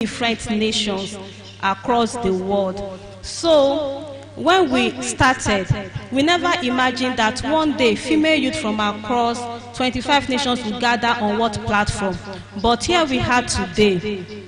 different nations across the world. So when we started, we never imagined that one day female youth from across 25 nations would gather on what platform. But here we are today.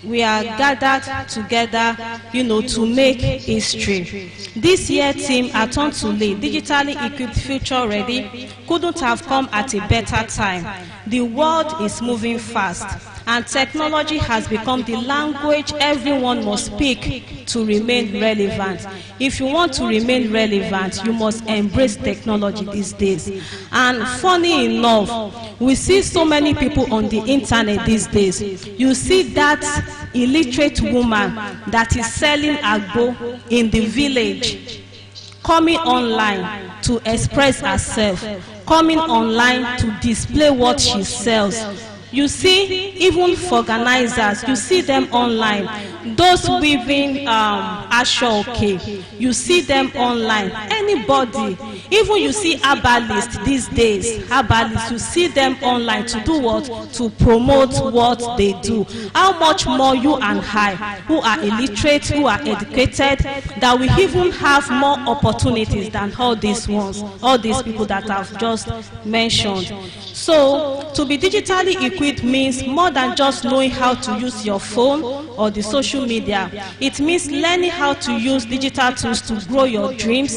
We are gathered together, to make history. This year theme, A Turn to Lead, digitally equipped, future ready, couldn't have come at a better time. The world is moving fast, and technology has become the language everyone must speak to remain relevant. If you want to remain relevant, you must embrace technology these days. And funny enough, we see so many people on the internet these days. You see that illiterate woman that is selling agbo in the village, coming online to express herself, coming online to display what she sells. You see, even for organizers, you see them online. Those weaving ashoke, you see them online. Anybody, even you see herbalists these days, herbalists, you see them online to do what? To promote what they do. How much more you and I, who are illiterate, who are educated, that we even have more opportunities than all these ones, all these people that I've just mentioned. So, to be digitally equipped means more than just knowing how to use your phone or the social media. It means learning how to use digital tools to grow your dreams,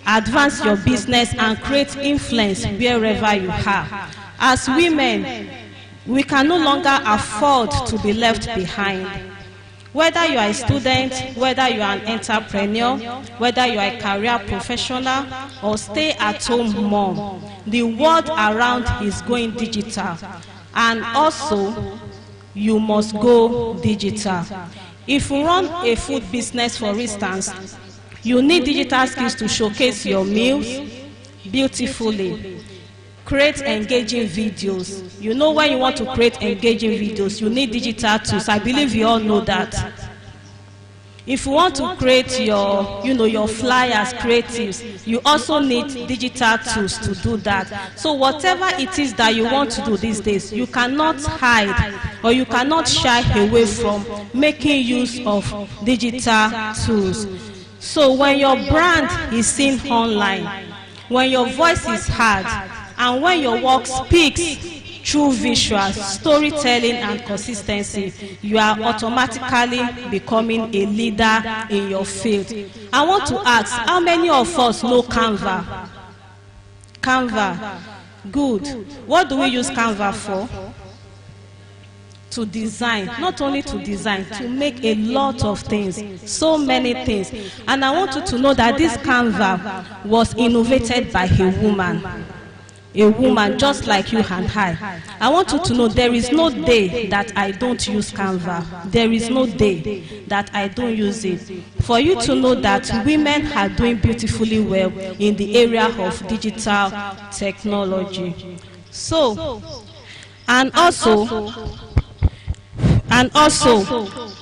advance your business, and create influence wherever you are. As women, we can no longer afford to be left behind. Whether you are a student, whether you are an entrepreneur, whether you are a career professional or stay-at-home mom, the world around is going digital. And also, you must go digital. If you run a food business, for instance, you need digital skills to showcase your meals beautifully. Create engaging videos. When you want to create engaging videos, you need digital tools. I believe you all know that. If you want to create your, your flyers, creatives, you also need digital tools to do that. So whatever it is that you want to do these days, you cannot hide or you cannot shy away from making use of digital tools. So when your brand is seen online, when your voice is heard, and when your work speaks through visuals, storytelling, and consistency, you are automatically becoming a leader in your field. I want to ask, how many of us know Canva? Canva. Good. What do we use Canva for? To design. Not only to design, to make a lot of things. So many things. And I want you to know that this Canva was innovated by a woman. A woman just like you and I. I want you to know there is no day that I don't use Canva. There is no day that I don't use it. For you to know that women are doing beautifully well in the area of digital technology. So, and also,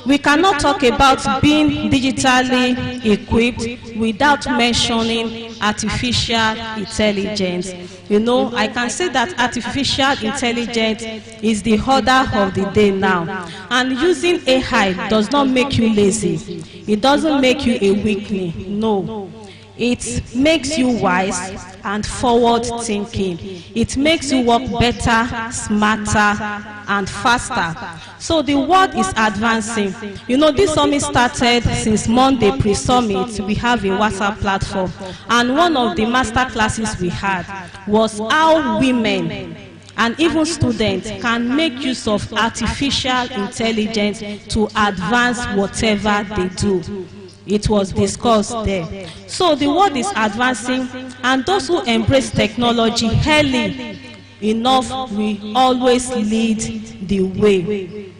we cannot talk about being digitally equipped without mentioning artificial intelligence. I can say that artificial intelligence is the order of the day now. And using AI does not make you lazy. It doesn't make you a weakling. No. It makes you wise and forward thinking. It makes you work better, smarter, and faster. So the world is advancing. This summit started since Monday pre-summit. We have a WhatsApp platform. And one of the master classes we had was how women and even students can make use of artificial intelligence to advance whatever they do. It was discussed there. So the world is advancing, and those who embrace technology early enough will always lead the way.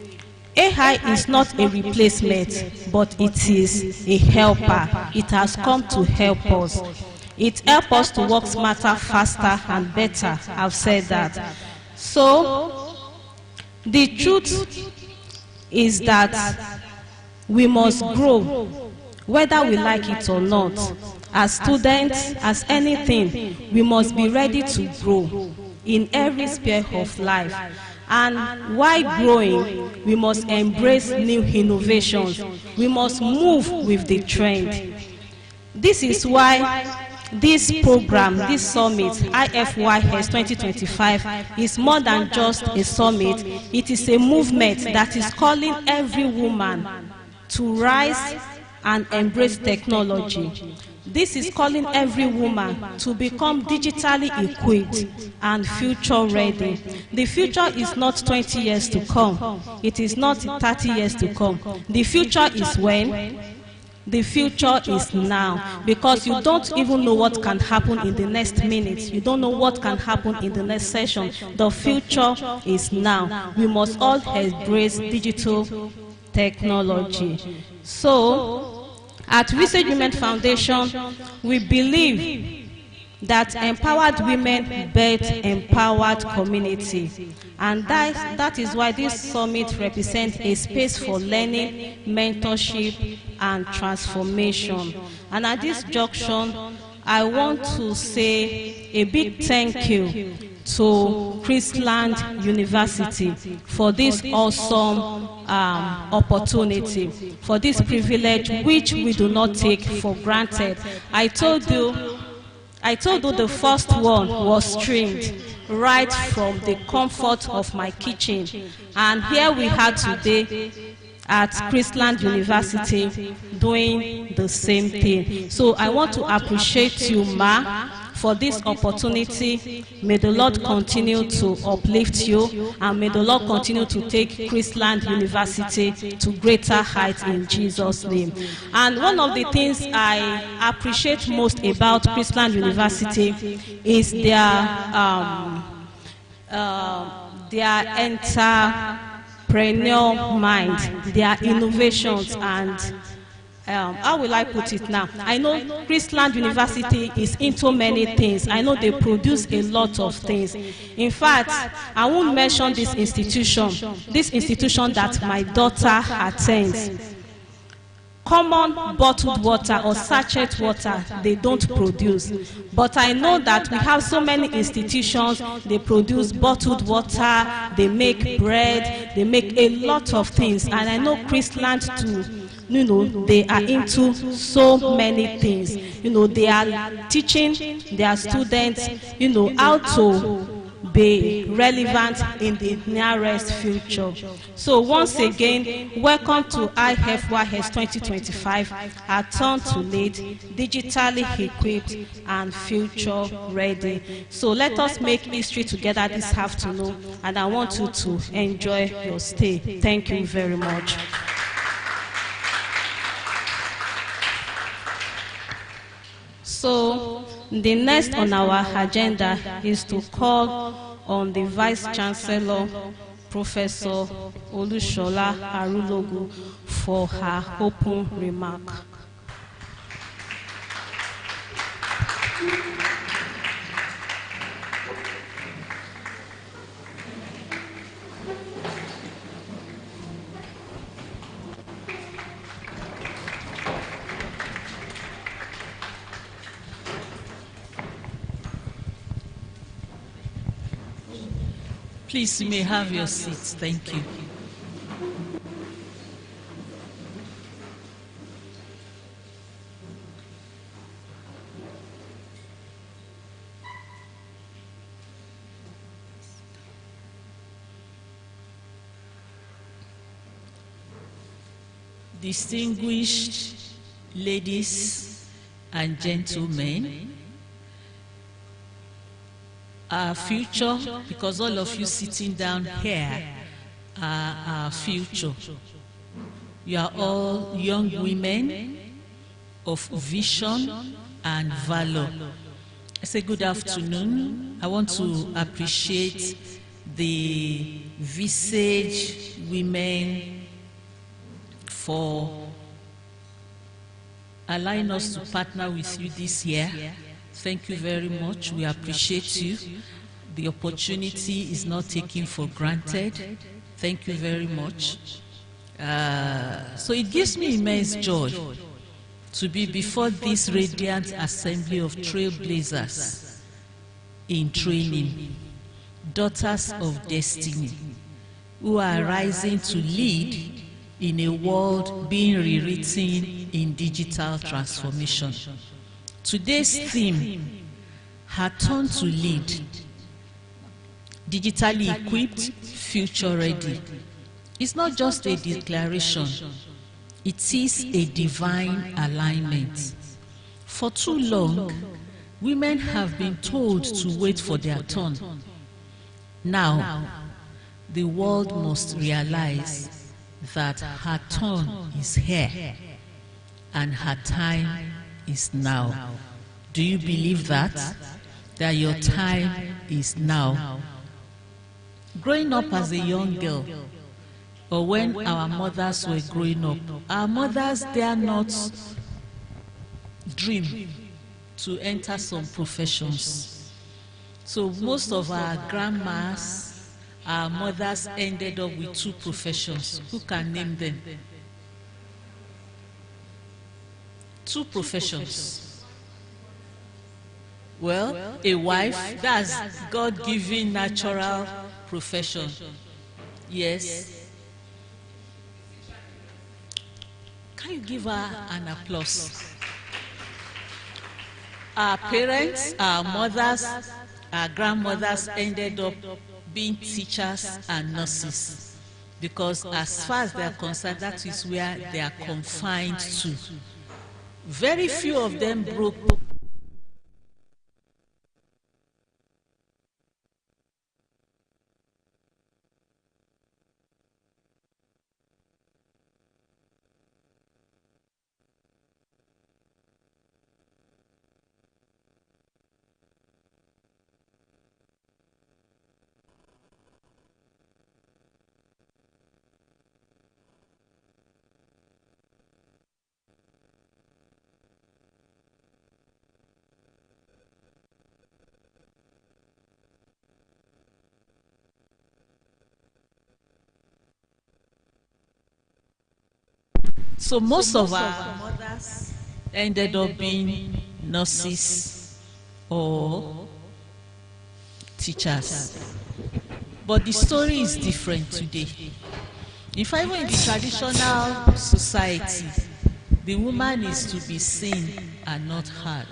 AI is not a replacement, but it is a helper. It has come to help us. It helps us to work smarter, faster, and better. I've said that. So the truth is that we must grow, whether we like it or not. As students, as anything, we must be ready to grow. in every sphere of life. And while growing, we must embrace new innovations. We must move with the trend. This is why this program, this summit, IFYS 2025, is more than just a summit. It is a movement that is calling every woman to rise and embrace technology. This is calling every woman to become digitally equipped and future ready. The future is not 20 years to come. It is not 30 years to come. The future is when? The future is now, because you don't even know what can happen in the next minute. You don't know what can happen in the next session. The future is now. We must all embrace digital technology. So, at Research Women Foundation, we believe that empowered women birth empowered community. And that is why this summit represents a space for learning, mentorship, and transformation. And at this junction, I want to say a big thank you to Chrisland University for this awesome opportunity, for this privilege which we do not take for granted. I told you the first one was streamed right from the comfort of my kitchen, and here we are today at Chrisland University doing the same thing. So I want to appreciate you, Ma, for this opportunity. May the Lord continue to uplift you, and may the Lord continue to take Chrisland University to greater heights in Jesus' name. And one of the things I appreciate most about Chrisland University is their entrepreneurial mind, their innovations, and how will I put it now? I know Chrisland University is into many things. I know they produce a lot of things. In fact, I won't mention this institution that my daughter attends. Common bottled water or sachet water, they don't produce. But I know that we have so many institutions, they produce bottled water, they make bread, they make a lot of things. And I know Chrisland too, they are into so many things. They are teaching their students, how to be relevant in the nearest future. So once again, welcome to IFYS 2025, our turn to lead, digitally equipped and future ready. So let us make history together this afternoon, and I want you to enjoy your stay. Thank you very much. So the next on our agenda is to call on the Vice Chancellor, Professor Olushola Arulogu, for her open remark. Please, you may have your seats. Thank you. Distinguished ladies and gentlemen, our future, because all of you sitting down here are our future. You are all young women of vision and valor. I say good afternoon. I want to appreciate the Visage women for allowing us to partner with you this year. Thank you very much. We appreciate you. The opportunity is not taken for granted. Thank you very much. So it gives me immense joy to be before this radiant assembly of trailblazers in training. daughters of destiny, who are rising to lead in a world being rewritten in digital transformation. Today's theme, her turn to lead, digitally equipped, future ready. It's not just a declaration, it is a divine alignment. For too long, women have been told to wait for their turn. Now, the world must realize that her turn is here and her time is now. Do you believe that? That your time is now? Growing up as a young girl, or when our mothers were growing up, our mothers dare not dream to enter some professions. So most of our grandmas, our mothers ended up with 2 professions. Who can name them? 2 professions. Well, a wife, that's God-given natural profession. Yes. Can you give her an applause? Our parents, our mothers, our grandmothers ended up being teachers and nurses, because as far as they are concerned, that is where they are confined to. Very few of them broke. So most of our mothers ended up being nurses or teachers. But the story is different today. In fact, even in the traditional society, the woman is to be seen and not heard.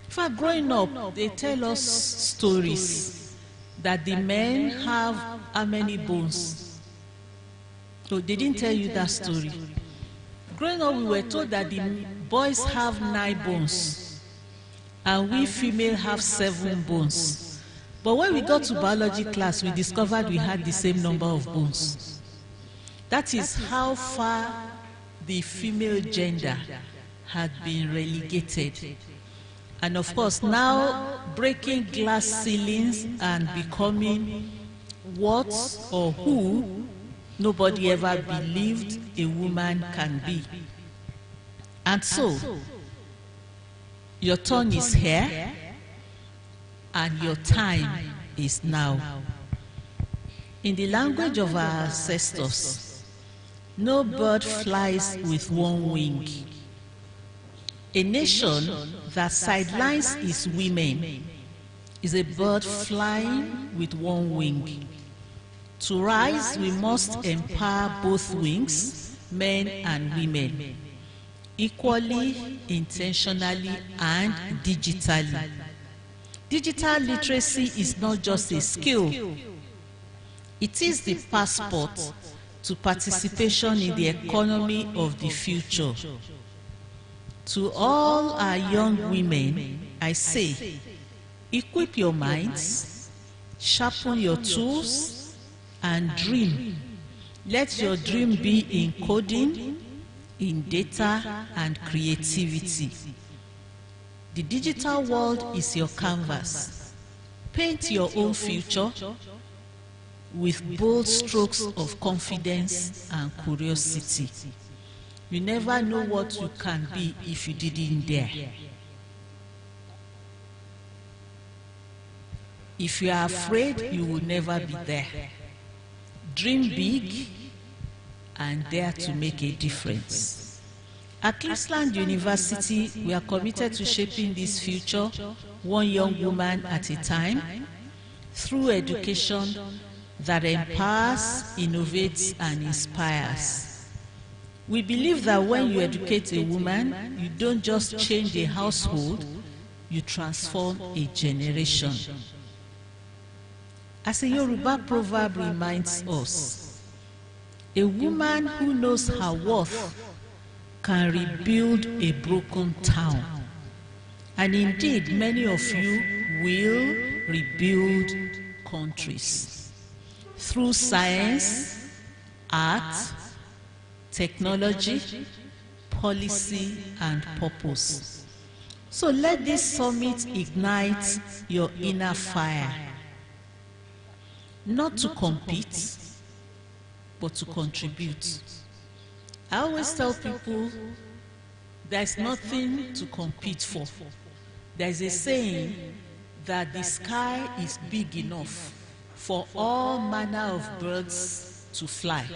In fact, growing up, they tell us stories that the men have how many bones? So they didn't tell you that story. Growing up, we were told that the boys have 9 bones and we female have 7 bones. But when we got to biology class, we discovered we had the same number of bones. That is how far the female gender had been relegated. And of course, now breaking glass ceilings and becoming what or who nobody ever believed a woman can be. And so, your turn is here, and your time is now. In the language of our ancestors, no bird flies with one wing. A nation that sidelines its women is a bird flying with one wing. To rise, we must empower both wings, men and women, equally, intentionally, and digitally. Digital literacy is not just a skill, it is the passport to participation in the economy of the future. To all our young women, I say, equip your minds, sharpen your tools, and dream. Let your dream be in coding, in data, and creativity. The digital world is your canvas. Paint your own future with bold strokes of confidence and curiosity. You never know what you can be if you didn't dare. If you are afraid, you will never be there. Dream big and dare to make a difference. At Chrisland University, we are committed to shaping this future, one young woman at a time. through education that empowers, innovates, and inspires. We believe that when you educate a woman, you don't just change a household, you transform a generation. As a Yoruba proverb reminds us, a woman who knows her worth can rebuild a broken town. And indeed, many of you will rebuild countries through science, art, technology, policy, and purpose. So let this summit ignite your inner fire, not to compete, but to contribute. I always tell people there's nothing to compete for. There's a saying that the sky is big enough for all manner of birds to fly.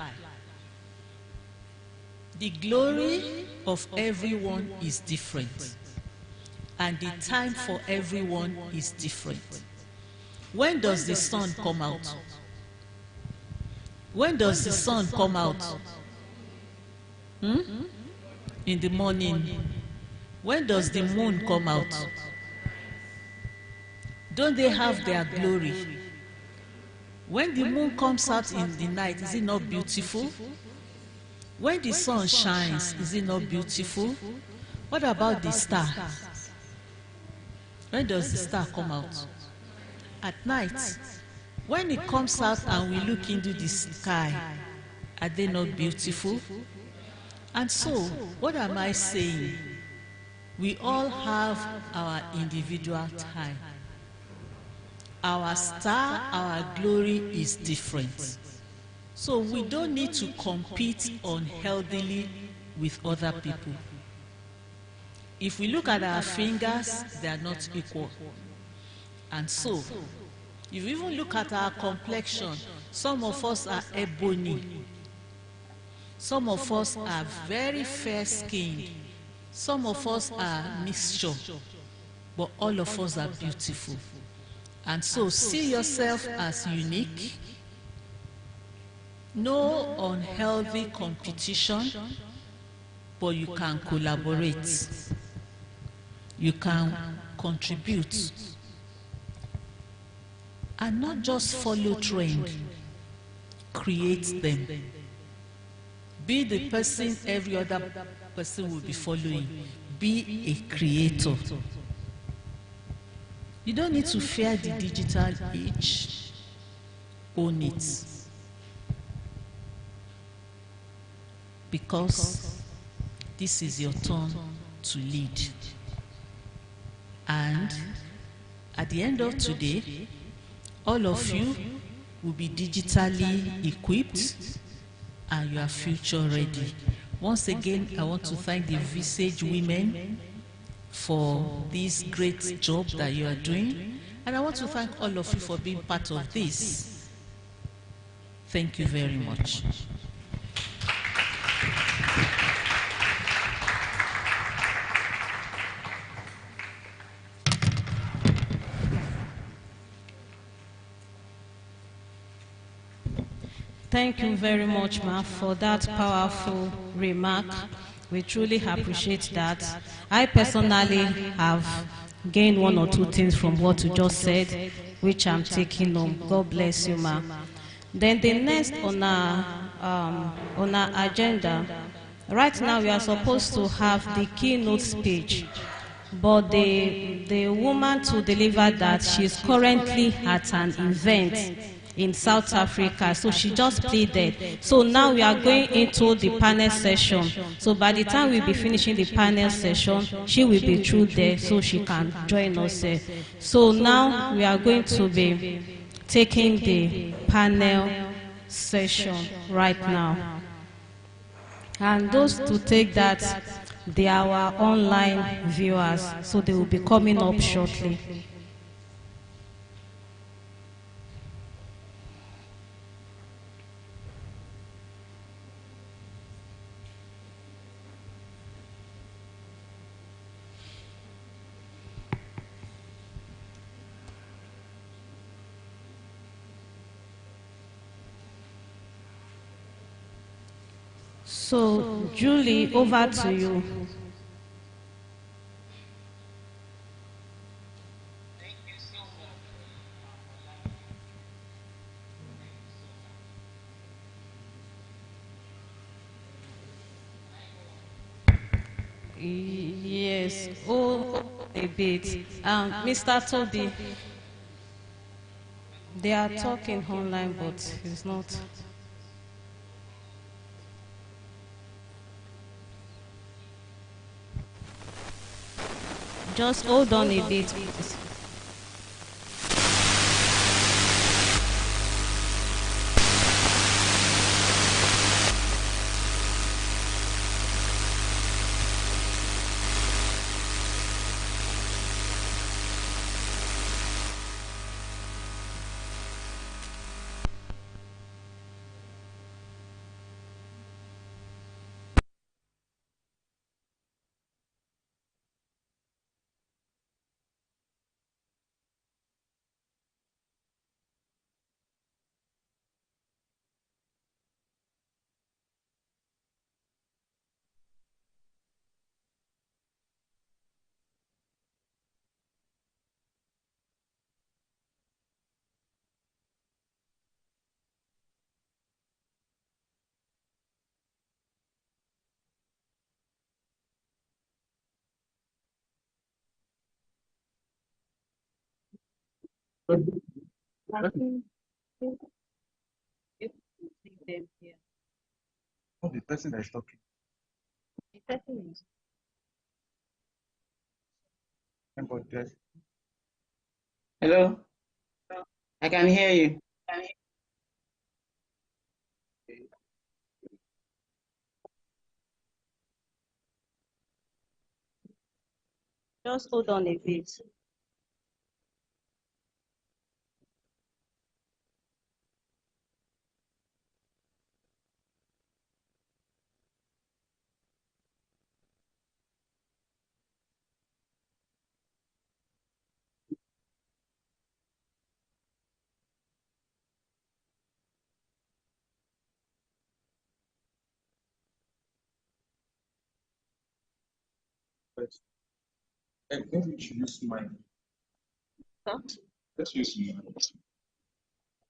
The glory of everyone is different, and the time for everyone is different. When does the sun come out? When does the sun come out? In the morning. When does the moon come out? Don't they have their glory? When the moon comes out in the night, is it not beautiful? When the sun shines, is it not beautiful? What about the star? When does the star come out? At night. When it comes out and we look into the sky, are they not beautiful? And so, what am I saying? We all have our individual time. Our star, our glory is different. So we don't need to compete unhealthily with other people. If we look at our fingers, they are not equal. And so, if you even look at our complexion, some of us are ebony. Some of us are very fair-skinned. Some of us are mixture. But all of us are beautiful. And so, see yourself as unique. No unhealthy competition, but you can collaborate. You can contribute. And not just follow trend, create them. Be the person every other person will be following. Be a creator. You don't need to fear the digital age. Own it. Because this is your turn to lead. And at the end of today, all of you will be digitally equipped and you are future ready. Once again, I want to thank the Visage women for this great job that you are doing. And I want to thank all of you for being part of this. Thank you very much. Thank you very much, Ma, for that powerful remark. We truly appreciate that. I personally have gained one or two things from what you just said, which I'm taking home. God bless you, Ma. Then the next on our agenda, right now we are supposed to have the keynote speech. But the woman to deliver that, she's currently at an event in South Africa, so she just pleaded. So now we are going into the panel session. So by the time we'll be finishing the panel session, she will be through there so she can join us there. So now we are going to be taking the panel session right now. And those to take that, they are our online viewers, so they will be coming up shortly. So, Julie, over to you. Yes, oh, a bit. Mr. Toby, they are talking online, but it's not. Just hold on a bit, please. I think if you see them here, Oh, the person that is talking. the person is But there's Hello, I can hear you. just hold on a bit. but I think we should use mine. Huh? Let's use mine.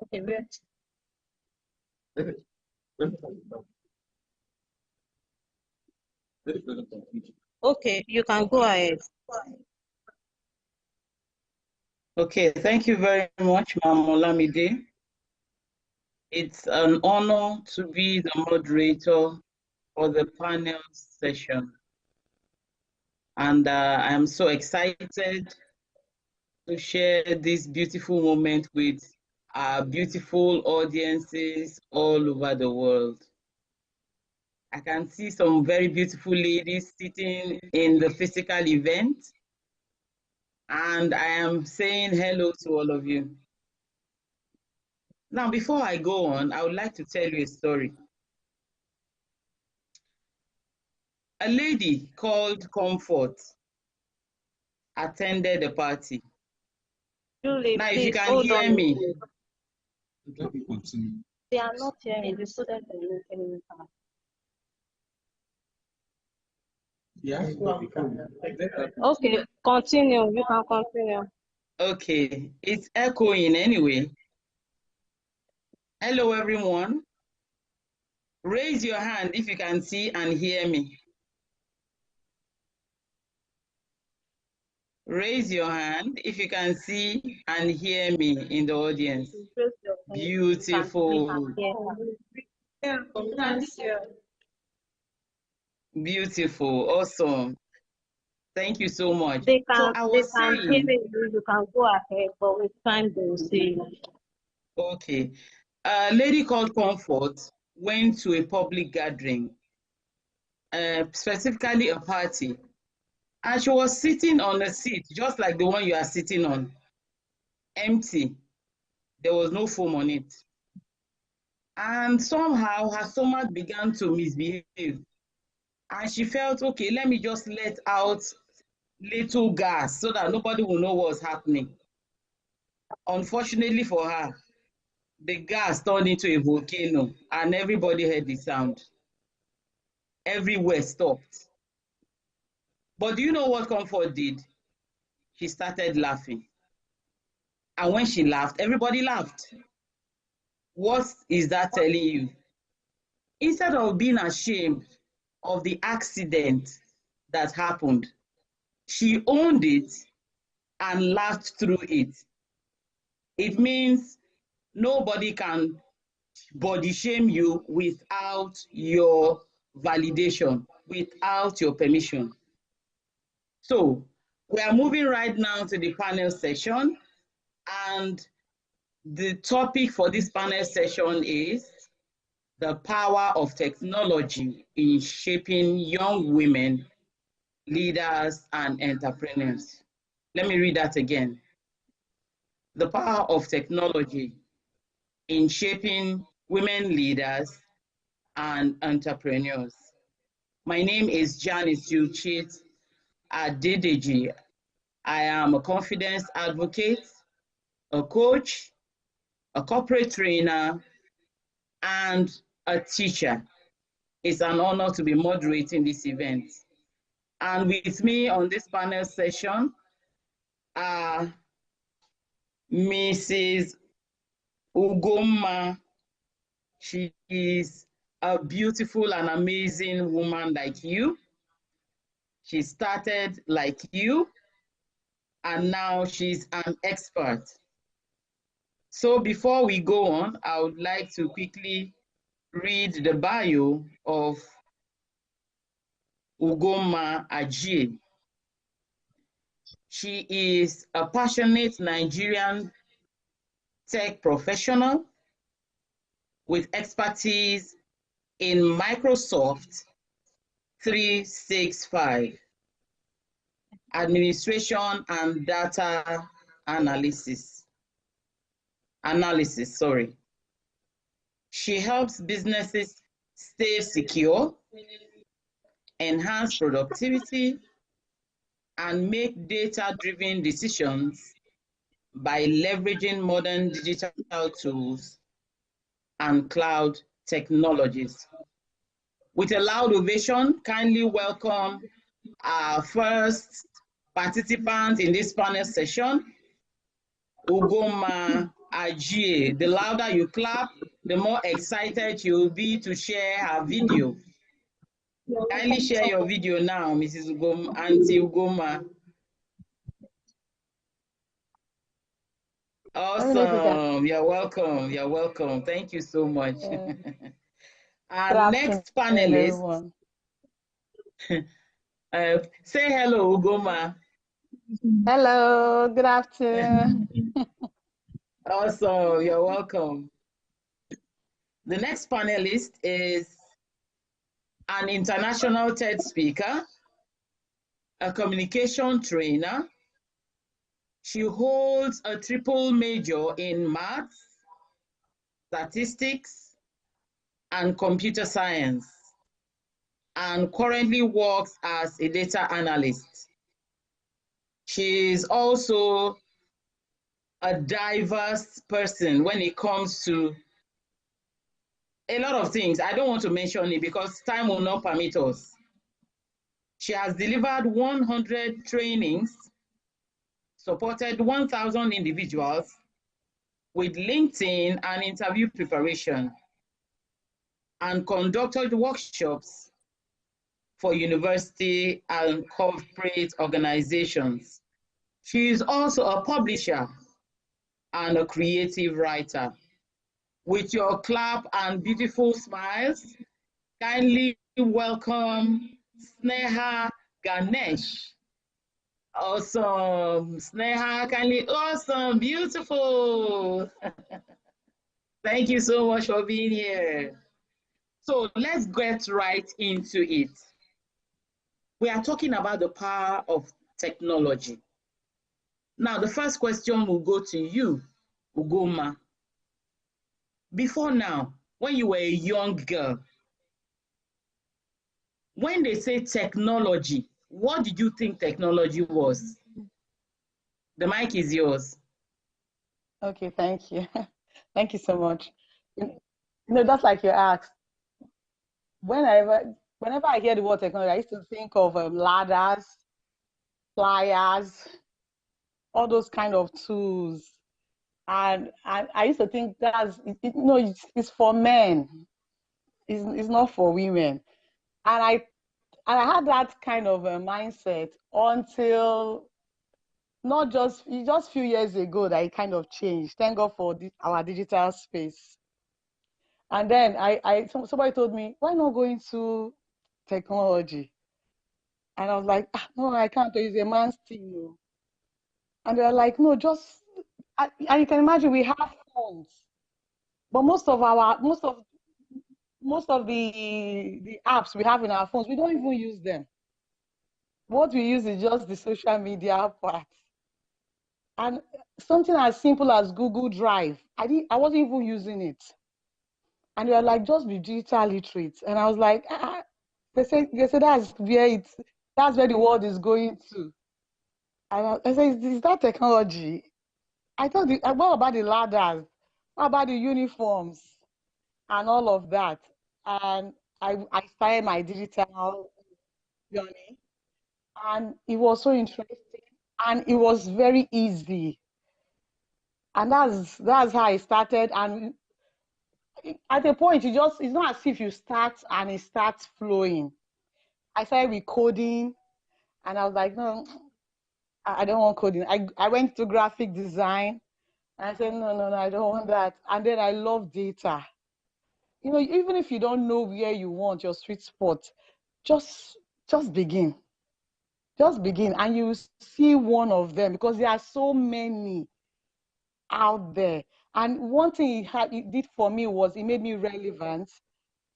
Okay, where? Let it let it let it complete. Okay, you can go ahead. Okay, thank you very much, Ma'am Olamide. It's an honor to be the moderator for the panel session. And I am so excited to share this beautiful moment with our beautiful audiences all over the world. I can see some very beautiful ladies sitting in the physical event, and I am saying hello to all of you. Now, before I go on, I would like to tell you a story. A lady called Comfort attended a party. Julie, Now, if you please can hold on hear a me, bit. Let me continue. They are not hearing. The students are not hearing. Yeah. Okay, continue. You can continue. okay, it's echoing anyway. Hello, everyone. Raise your hand if you can see and hear me. Raise your hand if you can see and hear me in the audience. Beautiful. Beautiful. Awesome. Thank you so much. They So can I they was can hear saying, you. You can go ahead, but with time they will see. okay, a lady called Comfort went to a public gathering, specifically a party, and she was sitting on a seat just like the one you are sitting on, empty. There was no foam on it. And somehow her stomach began to misbehave. And she felt, okay, let me just let out little gas so that nobody will know what's happening. Unfortunately for her, the gas turned into a volcano and everybody heard the sound. everywhere stopped. But do you know what Comfort did? She started laughing. And when she laughed, everybody laughed. What is that telling you? Instead of being ashamed of the accident that happened, she owned it and laughed through it. It means nobody can body shame you without your validation, without your permission. So we are moving right now to the panel session, and the topic for this panel session is the power of technology in shaping young women, leaders, and entrepreneurs. Let me read that again. The power of technology in shaping women leaders and entrepreneurs. My name is Janice Uchit Adedeji. I am a confidence advocate, a coach, a corporate trainer, and a teacher. It's an honor to be moderating this event. And with me on this panel session are Mrs. Ugoma. She is a beautiful and amazing woman like you. She started like you, and now she's an expert. So before we go on, I would like to quickly read the bio of Ugoma Ajie. She is a passionate Nigerian tech professional with expertise in Microsoft 365, administration and data analysis. She helps businesses stay secure, enhance productivity, and make data-driven decisions by leveraging modern digital tools and cloud technologies. With a loud ovation, kindly welcome our first participant in this panel session, Ugoma Ajie. The louder you clap, the more excited you'll be to share her video. Kindly share your video now, Mrs. Ugoma, Auntie Ugoma. Awesome. You're welcome. You're welcome. Thank you so much. Yeah. Our next panelist. Say hello, Ugoma. Hello, good afternoon. Awesome. You're welcome. The next panelist is an international TED speaker, a communication trainer. She holds a triple major in maths, statistics, and computer science, and currently works as a data analyst. She is also a diverse person when it comes to a lot of things. I don't want to mention it because time will not permit us. She has delivered 100 trainings, supported 1,000 individuals with LinkedIn and interview preparation, and conducted workshops for university and corporate organizations. She is also a publisher and a creative writer. With your clap and beautiful smiles, kindly welcome Sneha Ganesh. Awesome. Sneha, kindly, awesome, beautiful. Thank you so much for being here. So let's get right into it. We are talking about the power of technology. Now, the first question will go to you, Ugoma. Before now, when you were a young girl, when they say technology, what did you think technology was? The mic is yours. Okay, thank you. Thank you so much. That's like you asked. Whenever whenever I hear the word technology, I used to think of ladders, pliers, all those kind of tools. And I used to think it's for men. It's not for women. And I had that kind of a mindset until not just few years ago that it kind of changed. Thank God for our digital space. And then somebody told me, why not go into technology? And I was like, no, I can't. It's a man's thing. No. And they're like, no, and you can imagine we have phones, but most of the apps we have in our phones, we don't even use them. What we use is just the social media part. And something as simple as Google Drive, I wasn't even using it. And they were like, just be digital literate. And I was like, they said that's where the world is going to. And I said, is that technology? I thought, what about the ladders? What about the uniforms and all of that? And I started my digital journey, and it was so interesting, and it was very easy. And that's how I started. And at a point, it's not as if you start and it starts flowing. I started with coding, and I was like, no, I don't want coding. I went to graphic design, and I said, no, I don't want that. And then I love data. Even if you don't know where you want your sweet spot, just begin. Just begin, and you see one of them, because there are so many out there. And one thing it did for me was it made me relevant.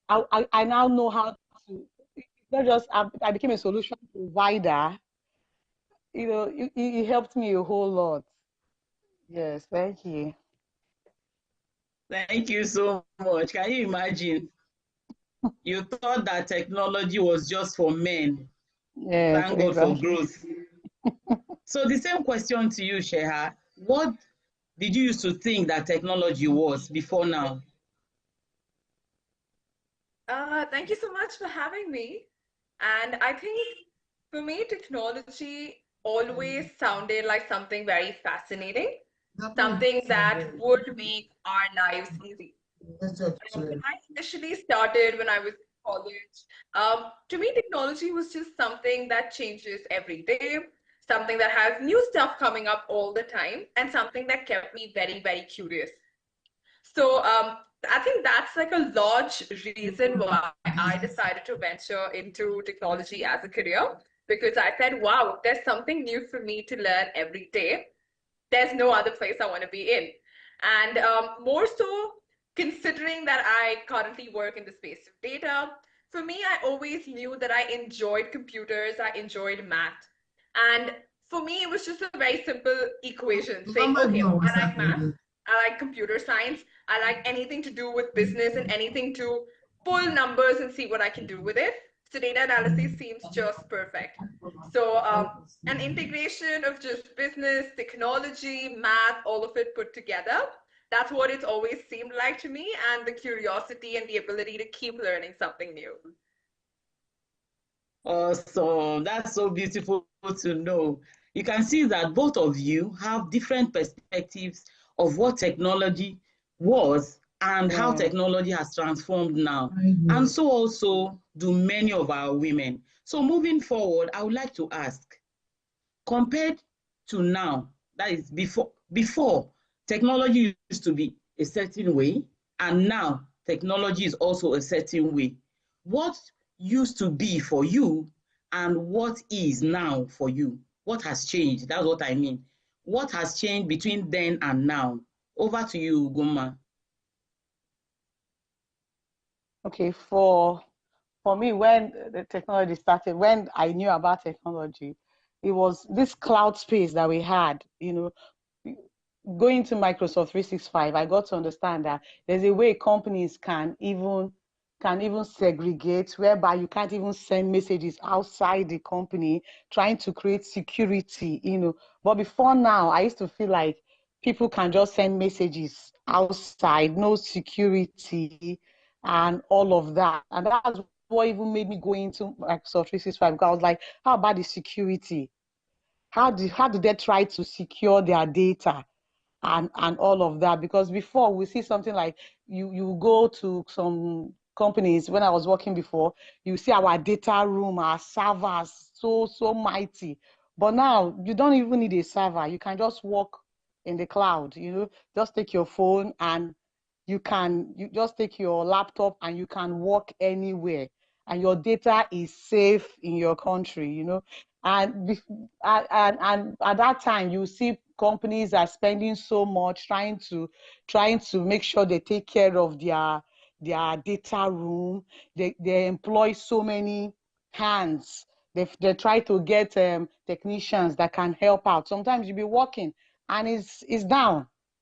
I now know how to, not just, I became a solution provider. It helped me a whole lot. Yes, thank you. Thank you so much. Can you imagine? You thought that technology was just for men. Yes, Thank God for exactly. growth. So the same question to you, Sheha. What did you used to think that technology was before now? Thank you so much for having me. And I think for me, technology always sounded like something very fascinating, something that would make our lives easy. When I initially started when I was in college, to me, technology was just something that changes every day, something that has new stuff coming up all the time, and something that kept me very, very curious. So I think that's like a large reason why I decided to venture into technology as a career, because I said, wow, there's something new for me to learn every day. There's no other place I want to be in. And more so, considering that I currently work in the space of data, for me, I always knew that I enjoyed computers, I enjoyed math. And for me, it was just a very simple equation saying, okay, I like math, I like computer science, I like anything to do with business and anything to pull numbers and see what I can do with it. So data analysis seems just perfect. So an integration of just business, technology, math, all of it put together. That's what it's always seemed like to me, and the curiosity and the ability to keep learning something new. Awesome. That's so beautiful to know. You can see that both of you have different perspectives of what technology was and how Yeah. technology has transformed now. And so also do many of our women. So moving forward, I would like to ask, compared to now, that is before technology used to be a certain way, and now technology is also a certain way. What used to be for you and what is now for you? What has changed? That's what I mean. What has changed between then and now? Over to you, Guma. Okay, for me, when the technology started, when I knew about technology, it was this cloud space that we had, going to Microsoft 365, I got to understand that there's a way companies can even segregate, whereby you can't even send messages outside the company, trying to create security. But before now, I used to feel like people can just send messages outside, no security and all of that. And that's what even made me go into Microsoft 365, because I was like, how about the security? How did they try to secure their data and all of that? Because before we see something like you go to some companies, when I was working before, you see our data room, our servers, so mighty. But now you don't even need a server. You can just work in the cloud, just take your phone and you just take your laptop and you can work anywhere, and your data is safe in your country. And at that time, you see companies are spending so much trying to make sure they take care of their data room. They employ so many hands. They try to get technicians that can help out. Sometimes you'll be working and it's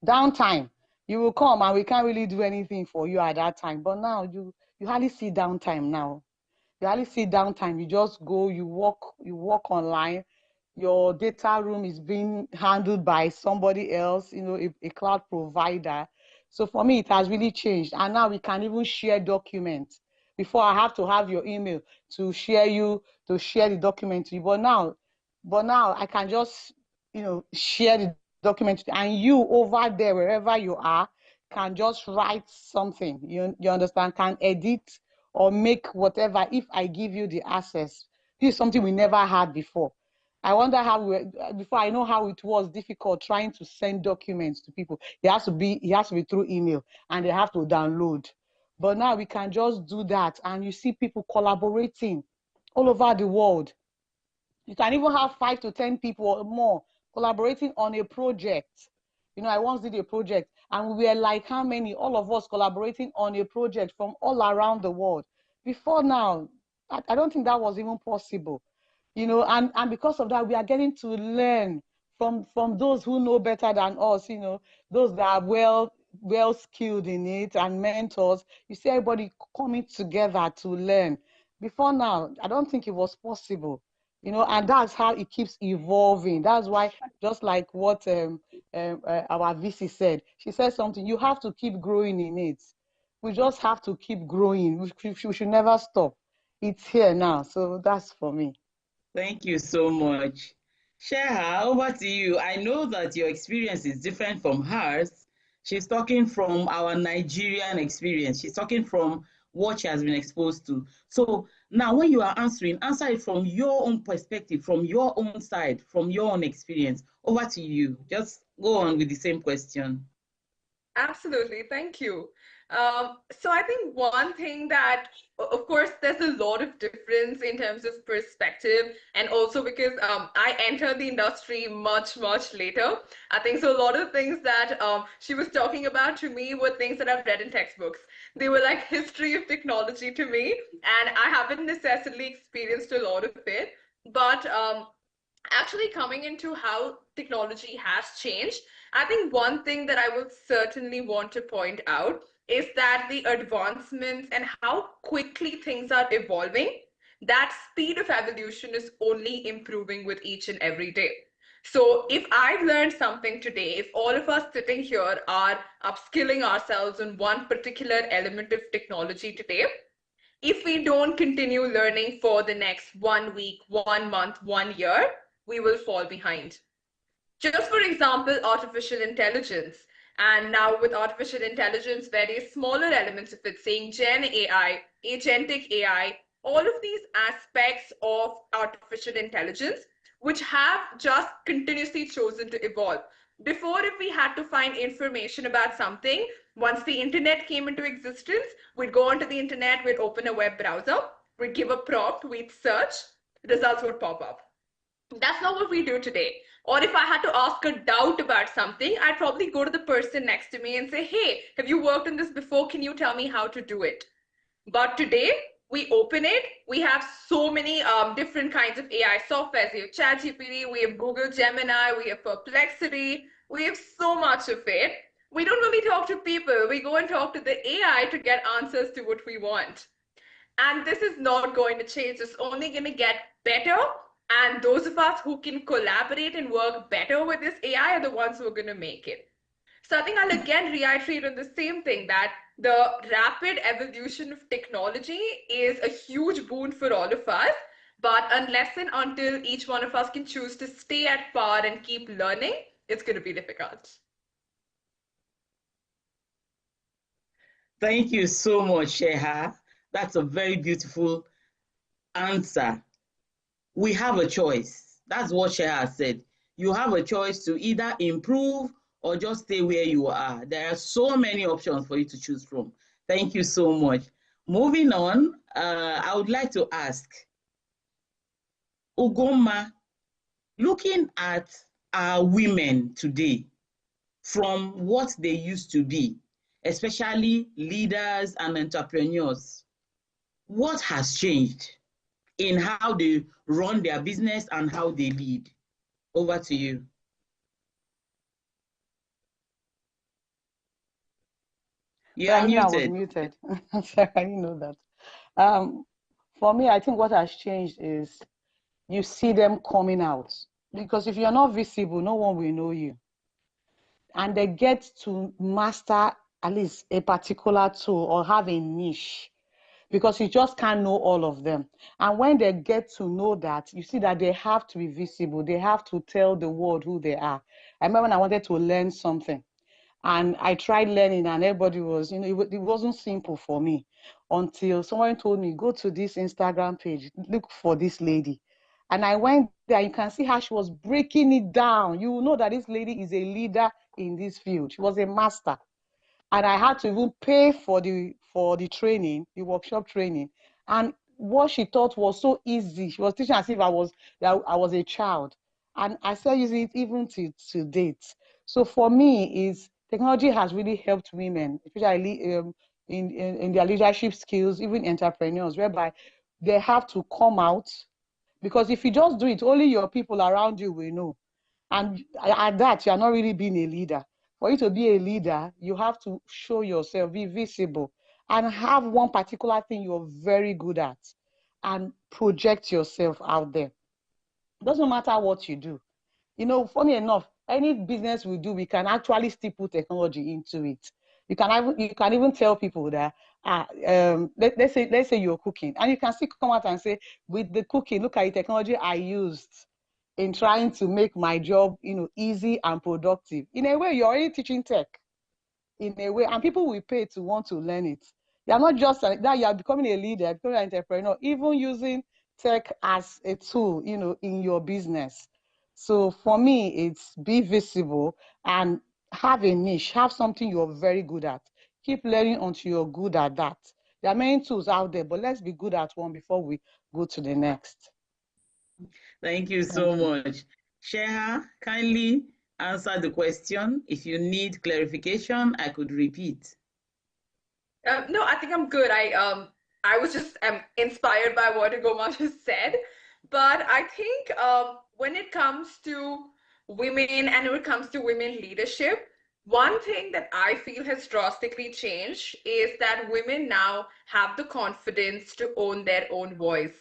downtime. You will come and we can't really do anything for you at that time. But now you hardly see downtime now. You hardly see downtime. You just go, you work online. Your data room is being handled by somebody else, a cloud provider. So for me, it has really changed. And now we can even share documents. Before, I have to have your email to share the document to you. But now I can just, share the document, and you over there, wherever you are, can just write something. You understand? Can edit or make whatever, if I give you the access. This is something we never had before. I wonder before, I know how it was difficult trying to send documents to people. It has to be through email, and they have to download. But now we can just do that, and you see people collaborating all over the world. You can even have 5 to 10 people or more collaborating on a project. I once did a project, and we were like, how many? All of us collaborating on a project from all around the world. Before now, I don't think that was even possible. And because of that, we are getting to learn from those who know better than us, those that are well skilled in it, and mentors. You see everybody coming together to learn. Before now, I don't think it was possible. And that's how it keeps evolving. That's why, just like what our VC said, she said something, you have to keep growing in it. We just have to keep growing. We should never stop. It's here now. So that's for me. Thank you so much. Sheha, over to you. I know that your experience is different from hers. She's talking from our Nigerian experience. She's talking from what she has been exposed to. So now when you are answering, answer it from your own perspective, from your own side, from your own experience. Over to you. Just go on with the same question. Absolutely, thank you. So I think one thing that, of course, there's a lot of difference in terms of perspective, and also because I entered the industry much, much later. I think so a lot of things that she was talking about to me were things that I've read in textbooks. They were like history of technology to me, and I haven't necessarily experienced a lot of it. But actually coming into how technology has changed, I think one thing that I would certainly want to point out is that the advancements and how quickly things are evolving, that speed of evolution is only improving with each and every day. So if I've learned something today, if all of us sitting here are upskilling ourselves on one particular element of technology today, if we don't continue learning for the next 1 week, 1 month, 1 year, we will fall behind. Just for example, artificial intelligence. And now with artificial intelligence, various smaller elements of it, saying Gen AI, agentic AI, all of these aspects of artificial intelligence, which have just continuously chosen to evolve. Before, if we had to find information about something, once the internet came into existence, we'd go onto the internet, we'd open a web browser, we'd give a prompt, we'd search, results would pop up. That's not what we do today. Or if I had to ask a doubt about something, I'd probably go to the person next to me and say, hey, have you worked on this before? Can you tell me how to do it? But today, we open it. We have so many different kinds of AI software. We have ChatGPT, we have Google Gemini, we have Perplexity. We have so much of it. We don't really talk to people. We go and talk to the AI to get answers to what we want. And this is not going to change. It's only going to get better. And those of us who can collaborate and work better with this AI are the ones who are going to make it. So I think I'll again reiterate on the same thing, that the rapid evolution of technology is a huge boon for all of us. But unless and until each one of us can choose to stay at par and keep learning, it's going to be difficult. Thank you so much, Sheha. That's a very beautiful answer. We have a choice. That's what Sheha said. You have a choice to either improve or just stay where you are. There are so many options for you to choose from. Thank you so much. Moving on, I would like to ask, Ugoma, looking at our women today from what they used to be, especially leaders and entrepreneurs, what has changed in how they run their business and how they lead? Over to you. You are I knew I was muted. muted. Sorry, I didn't know that. For me, I think what has changed is you see them coming out. Because if you're not visible, no one will know you. And they get to master at least a particular tool or have a niche, because you just can't know all of them. And when they get to know that, you see that they have to be visible. They have to tell the world who they are. I remember when I wanted to learn something, and I tried learning, and everybody was, it wasn't simple for me until someone told me, go to this Instagram page, look for this lady. And I went there. You can see how she was breaking it down. You will know that this lady is a leader in this field. She was a master. And I had to even pay for the training, the workshop training. And what she taught was so easy. She was teaching as if I was a child. And I still use it even to date. So for me, is technology has really helped women, especially in their leadership skills, even entrepreneurs, whereby they have to come out. Because if you just do it, only your people around you will know. And at that, you're not really being a leader. For you to be a leader, you have to show yourself, be visible, and have one particular thing you're very good at, and project yourself out there. It doesn't matter what you do. Funny enough, any business we do, we can actually still put technology into it. You can even tell people that let's say you're cooking, and you can still come out and say, with the cooking, look at the technology I used in trying to make my job, easy and productive. In a way, you're already teaching tech, in a way, and people will pay to want to learn it. You're not just that, you're becoming a leader, becoming an entrepreneur, even using tech as a tool, in your business. So for me, it's be visible and have a niche, have something you're very good at. Keep learning until you're good at that. There are many tools out there, but let's be good at one before we go to the next. Thank you so much. Sheha, kindly answer the question. If you need clarification, I could repeat. No, I think I'm good. I was just inspired by what Agoma just said. But I think when it comes to women and when it comes to women leadership, one thing that I feel has drastically changed is that women now have the confidence to own their own voice.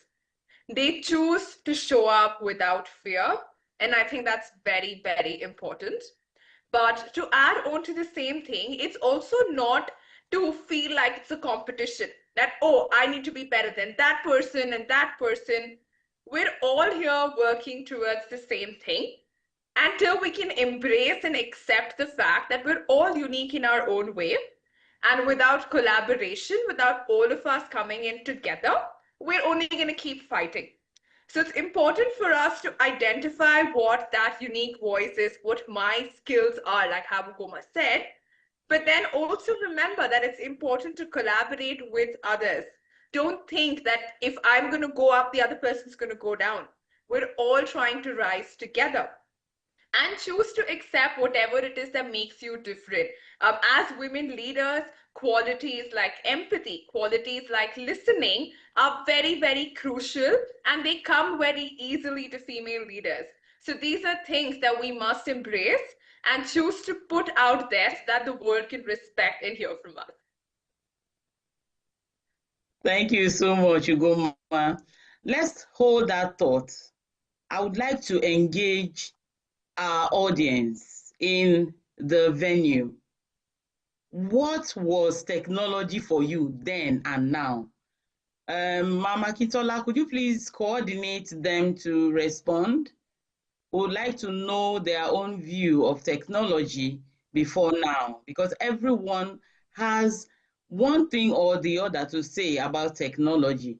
They choose to show up without fear. And I think that's very, very important. But to add on to the same thing, it's also not to feel like it's a competition that, oh, I need to be better than that person and that person. We're all here working towards the same thing until we can embrace and accept the fact that we're all unique in our own way. And without collaboration, without all of us coming in together, we're only going to keep fighting. So it's important for us to identify what that unique voice is, what my skills are, like Habukoma said, but then also remember that it's important to collaborate with others. Don't think that if I'm going to go up, the other person's going to go down. We're all trying to rise together. And choose to accept whatever it is that makes you different. As women leaders, qualities like empathy, qualities like listening are very, very crucial, and they come very easily to female leaders. So these are things that we must embrace and choose to put out there so that the world can respect and hear from us. Thank you so much, Ugoma. Let's hold that thought. I would like to engage our audience in the venue. What was technology for you then and now? Mama Kitola, could you please coordinate them to respond? We would like to know their own view of technology before now, because everyone has one thing or the other to say about technology.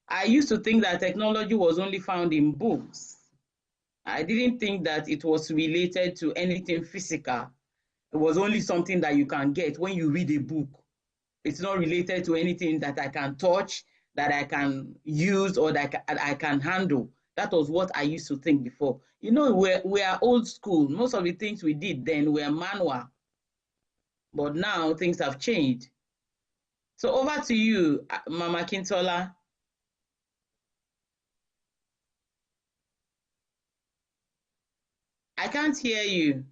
I used to think that technology was only found in books. I didn't think that it was related to anything physical. It was only something that you can get when you read a book. It's not related to anything that I can touch, that I can use, or that I can handle. That was what I used to think before. You know, we are old school. Most of the things we did then were manual. But now things have changed. So over to you, Mama Kintola. I can't hear you.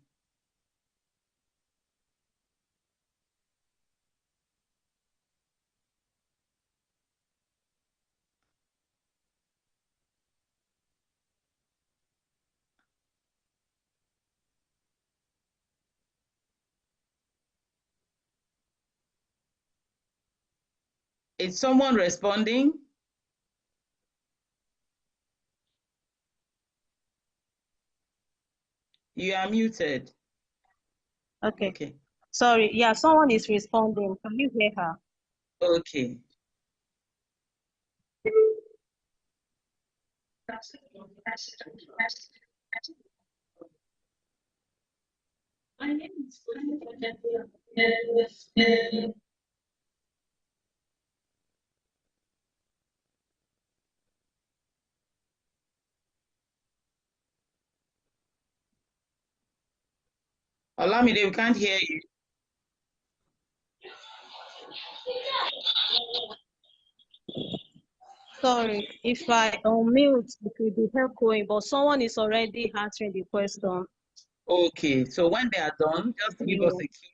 Is someone responding? You are muted. Okay. Okay. Sorry. Yeah, someone is responding. Can you hear her? Okay. Olamide, we can't hear you. Sorry, if I unmute, it will be echoing, but someone is already answering the question. Okay, so when they are done, just give us a key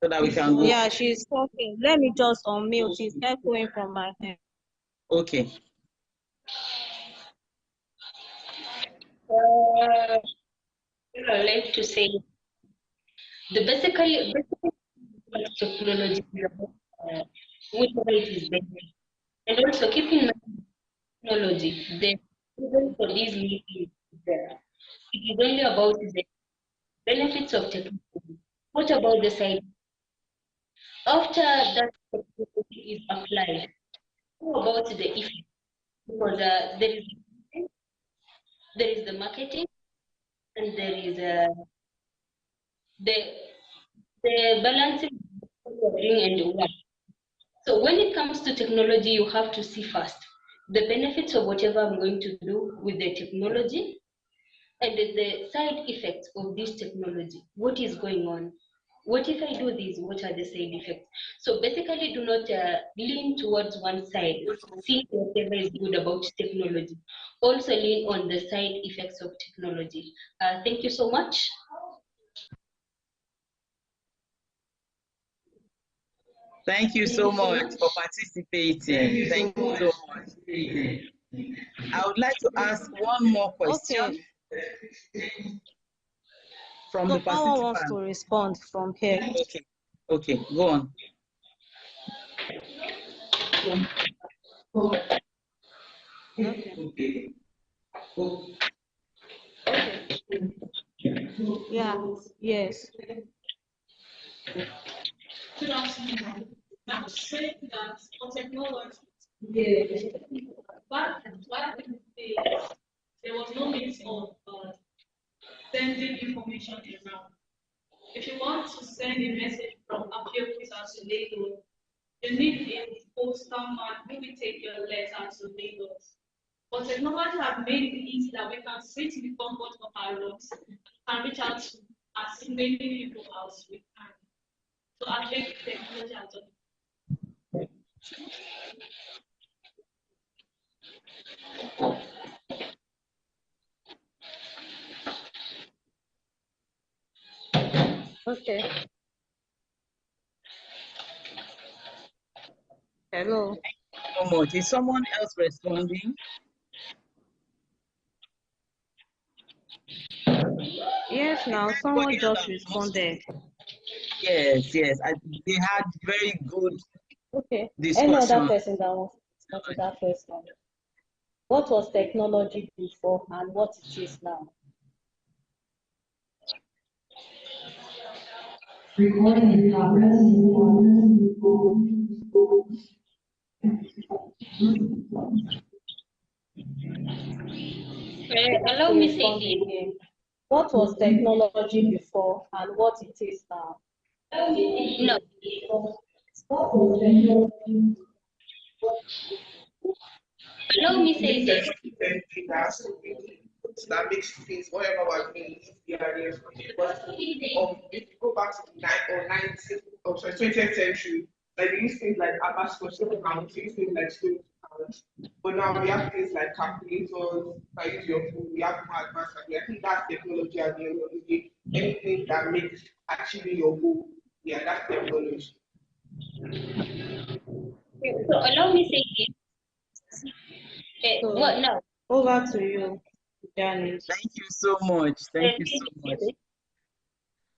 so that we can go. Yeah, she's talking. Let me just unmute. It's echoing from my end. Okay. I like to say the basically technology whatever it is there. And also keep in mind technology, the reason for these meetings is there. It is only about the benefits of technology. What about the side? After that technology is applied, how about the effect? Because there is the marketing and there is the the balancing doing and work. So when it comes to technology, you have to see first the benefits of whatever I'm going to do with the technology and the side effects of this technology. What is going on? What if I do this? What are the side effects? So basically, do not lean towards one side. See whatever is good about technology. Also lean on the side effects of technology. Thank you so much. Thank you so much for participating. Thank you so much. I would like to ask one more question from the Someone wants to participant. respond from here. Okay, okay, go on. Okay. Yeah, yes. Good afternoon. I'm saying that for technology, back in the days, there was no means of sending information around. If you want to send a message from Abeokuta to Lagos, you need a postal man who will take your letter to Lagos. But technology has made it easy that we can sit in the comfort of our rooms and reach out to as many people as we can. So I think technology has done. Okay. Hello. So much. Is someone else responding? Yeah, Yes, now someone just responded. Yes, yes. They had very good Okay. Any other discussion. person that wants to respond to that question? What was technology before and what it is now? Allow To me say respond again. again. What was technology before and what it is now? No. Allow me say this. That makes things whatever was being easier. But if you go back to the 20th century, like they used things like abacus to count, they used things like stone to count. But now we have things like calculators, that use your phone, we have more advanced. I think that's technology at the end of the day. Anything that makes achieving your goal, yeah, that's technology. So allow me say again. So What now? over to you, Janice. Thank you so much. Thank you so much. Excuse me.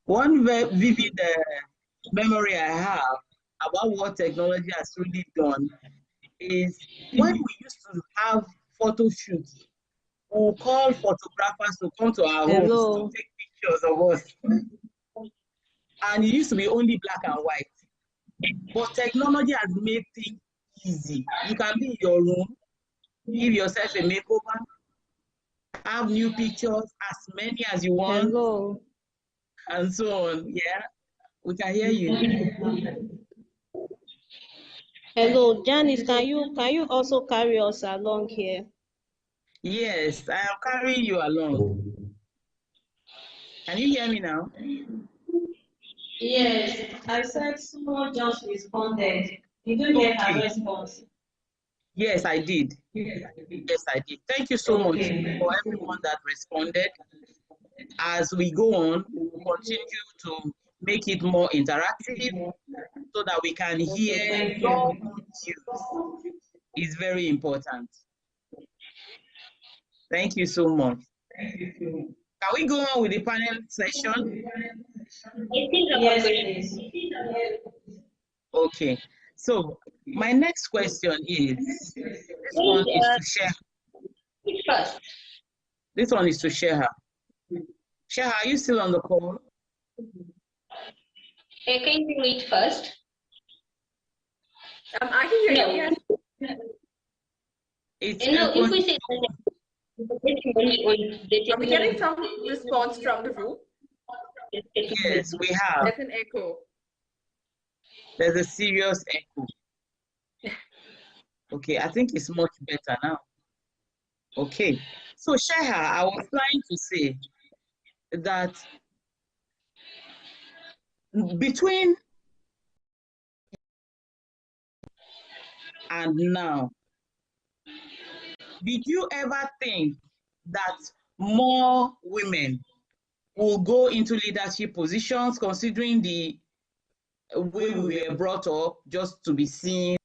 One vivid memory I have about what technology has really done is when we used to have photo shoots, we'll call photographers to come to our homes to Hello. take pictures of us. And it used to be only black and white. But technology has made things easy. You can be in your room, give yourself a makeover, have new pictures, as many as you want, Hello. and so on. Yeah, we can hear you. Hello, Janice, can you also carry us along here? Yes, I am carrying you along. Can you hear me now? Yes, I said someone just responded. Did you get a Okay. response? Yes, I did. Yes, I did. Thank you so much Okay. for everyone that responded. As we go on, we will continue to make it more interactive so that we can hear Okay, thank your you. own views. It's very important. Thank you so much. Can we go on with the panel session? I still have a Yes, question. please. Okay. So my next question is, this one Wait, is to share. wait first. This one is to share her. Share, are you still on the call? Can you wait first? I can hear you, yes. It's No, if we echoing. say only on the Are we getting technology, some response from the room? Yes, we have. There's an echo. There's a serious echo. Okay, I think it's much better now. Okay, so Sheha, I was trying to say that between and now, did you ever think that more women will go into leadership positions considering the way we were brought up just to be seen?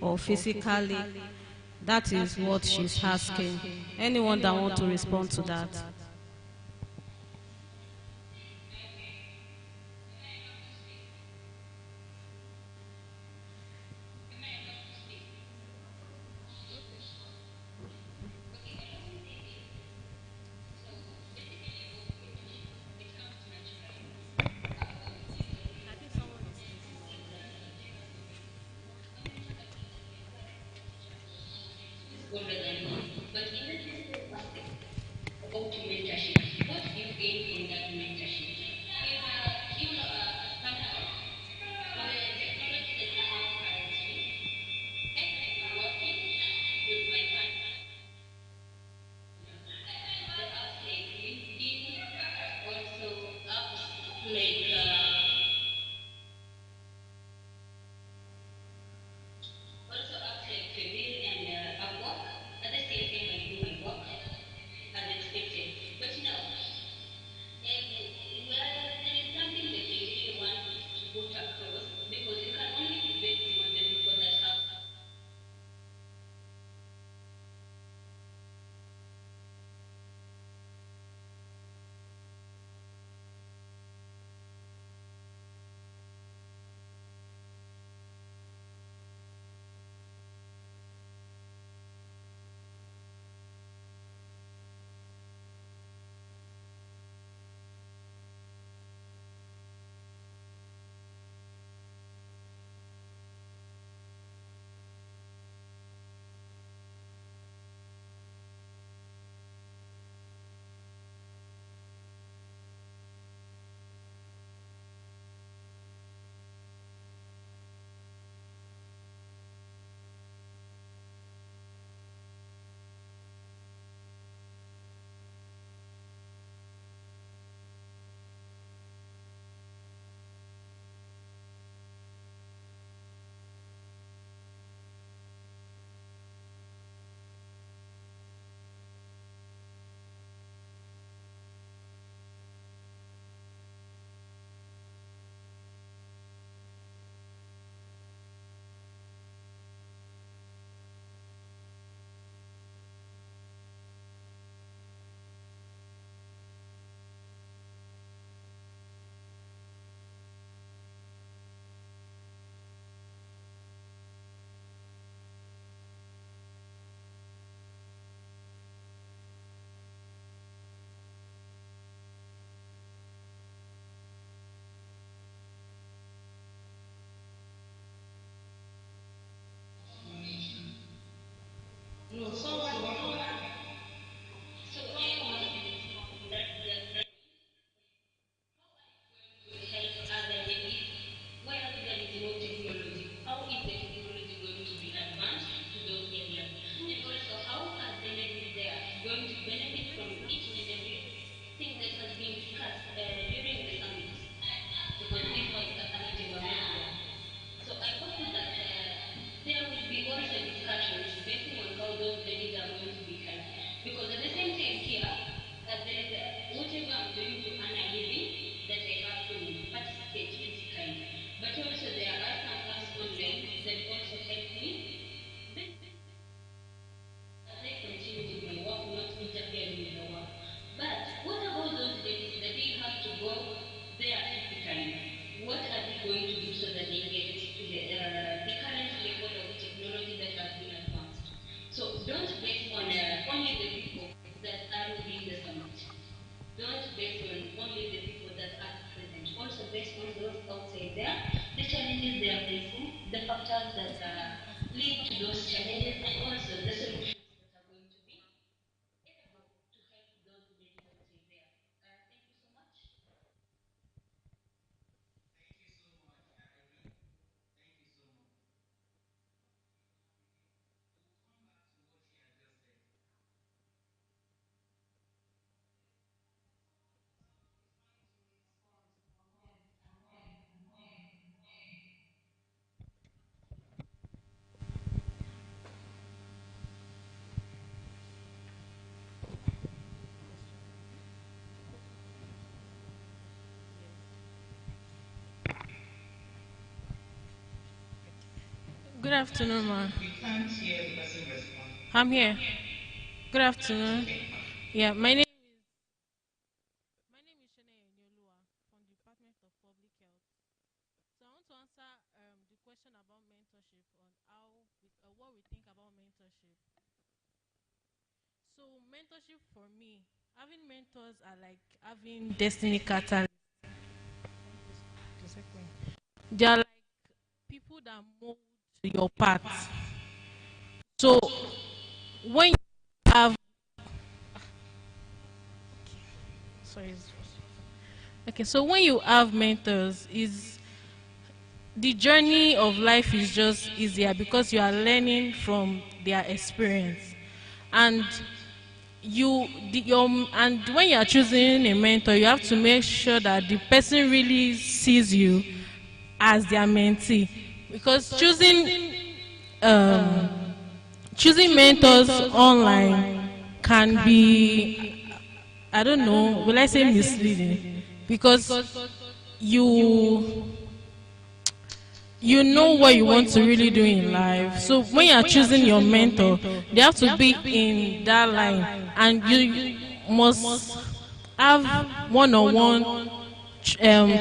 or physically? That is what she's asking. Anyone that want to respond to that? older than you. But in the physical aspect about mentorship, what do you gain from that mentorship? If you a partner, with the technology that I have currently, I can be working with my partner. The apps like LinkedIn, also apps like also apps like Female and Upwork. At the same time, I do my work as expected. But now, there is something that I really want to put across because you can only be basing on the people that have. So I want that help other ladies where there is no technology. How is the technology going to be advanced to those areas? And also, how are the ladies there going to benefit from each and every thing that has been discussed during the summit? Because this was a summit in America. So I hope that there will be also discussions based on how those ladies are going to be helped. Because at the same time here, there is whatever I'm doing to earn a living that I have to participate physically. But also there are some apps online that also help me as I continue with my work, not interfering with the work. But what about those ladies that they have to go there physically? What are they going to do so that they get to the current level of technology that has been advanced? So don't base on only the people that are within the summit. Don't base on only the people that are present. Also based on those outside there, the challenges they are facing, the factors that lead to those challenges, and also the solutions that are going to be able to help those ladies outside there. Thank you so much. Good afternoon, ma. We can't hear the person respond. I'm here. Good afternoon. Yeah, my name is Shane Enyolua from the Department of Public Health. So I want to answer the question about mentorship on what we think about mentorship. So mentorship for me, having mentors are like having destiny catalysts. They are like people that mold your path. So when you have sorry okay, so when you have mentors, is the journey of life is just easier because you are learning from their experience. And and when you are choosing a mentor, you have to make sure that the person really sees you as their mentee, because choosing mentors online can be, I don't know, will I say misleading, because you know what you want to really do in life. So when you are choosing your mentor, they have to be in that line, and you must have one-on-one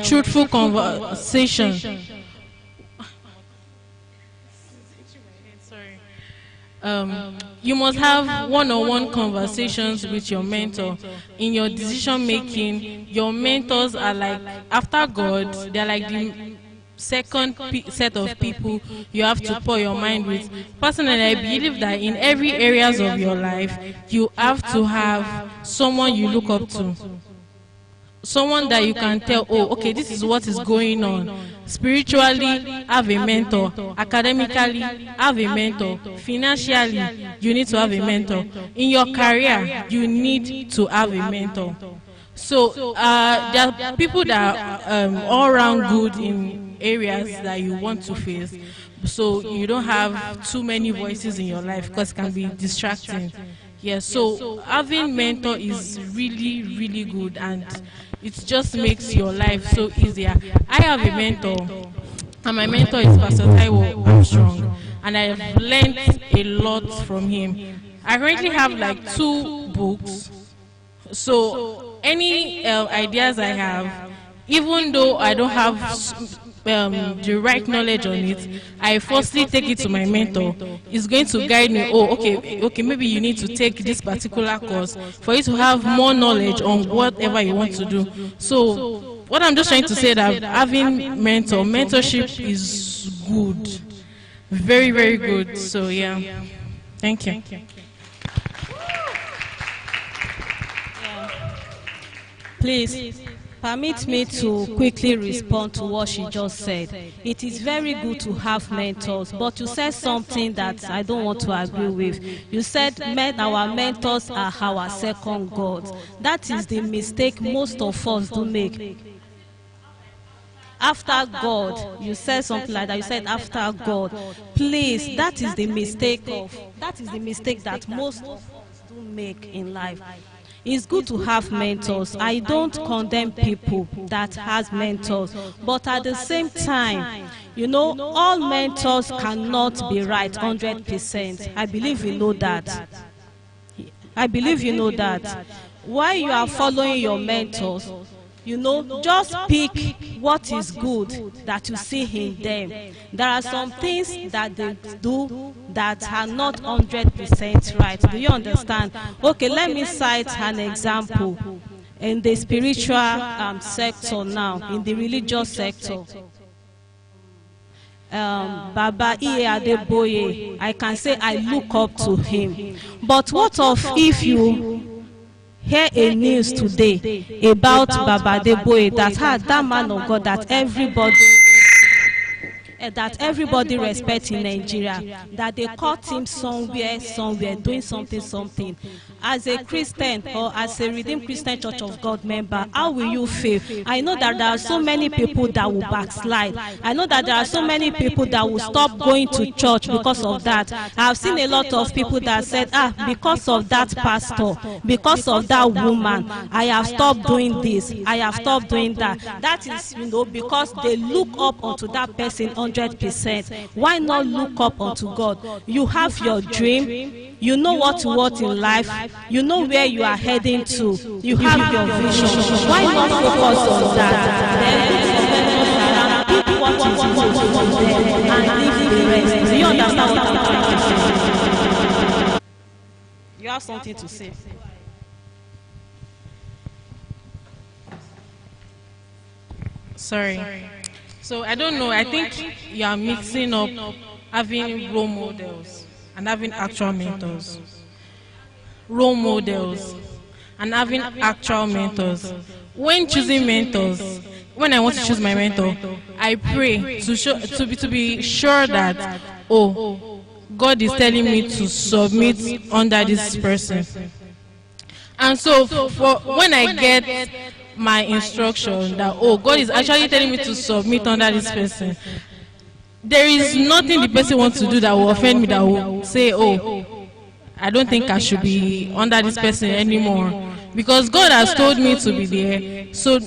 truthful conversation. You must have one-on-one conversations with your mentor. In your decision making, your mentors are like, after God, they're like the second set of people you have to pour your mind with. Personally, I believe that in every areas of your life, you have to have someone you look up to. Someone that you can tell, oh, okay, this is what is going on. Spiritually, have a mentor. Academically, have a mentor. Financially, you need to have a mentor. In your career, you need to have a mentor. So there are people that are all around good in areas that you want to face. So you don't have too many voices in your life, because it can be distracting. Yeah, so having mentor is really, really good, and it just makes your life so easier. I have a mentor, and my mentor is Pastor Taiwo Armstrong, and I have learned a lot from him. I currently have like 2 books. So any ideas I have, even though I don't have the right knowledge on it, I firstly take it to my mentor. He's going to guide me. Oh, okay, maybe you need to take this particular course for you to have more knowledge on whatever you want to do. So what I'm just trying to say, that having mentorship is good, very, very good. So yeah, thank you. Please, permit me to quickly respond to what she just said. It is very good to have mentors, but you said something that I don't want to agree with. You said our mentors are our second God. That is the mistake most of us do make. After God, you said something like that. You said after God. Please, that is the mistake that most of us do make in life. It's good to have mentors. I don't condemn people that has mentors, but at the same time, you know, all mentors cannot be right 100%. I believe you know that. I believe you know that. While you are following your mentors, you know, just pick what is good that you see in them. There are some things that they do that are not 100% right. Do you understand? Okay, let me cite an example. In the spiritual sector now, in the religious sector, Baba Iye Adeboye, I can say I look up to him. But what of if you hear a news today about Baba Adeboye, that man of God that everybody respects in Nigeria, that they caught him somewhere doing something, as a Christian or as a Redeemed Christian Church of God member, how will you feel? I know that there are so many people that will backslide. I know that there are so many people that will stop going to church because of that. I have seen a lot of people that said, because of that pastor, because of that woman, I have stopped doing this, I have stopped doing that. That is, because they look up onto that person 100%. Why not look up onto God? You have your dream, you know what you want in life, you know where you are heading to, you have your vision. Why not focus on that? Then look for mentors around, pick what is good from them, and leave the rest. Do you understand what I'm trying to say? You have something to say. Sorry. So I don't know. I think you are mixing up having role models and having actual mentors. Role models and having actual mentors. When choosing mentors, when I want to choose my mentor, I pray to be sure that God is telling me to submit under this person. And so for when I get my instruction that God is actually telling me to submit under this person, there is nothing the person wants to do that will offend me, that will say, I don't think I should be under this person anymore, because God has told me to be there. So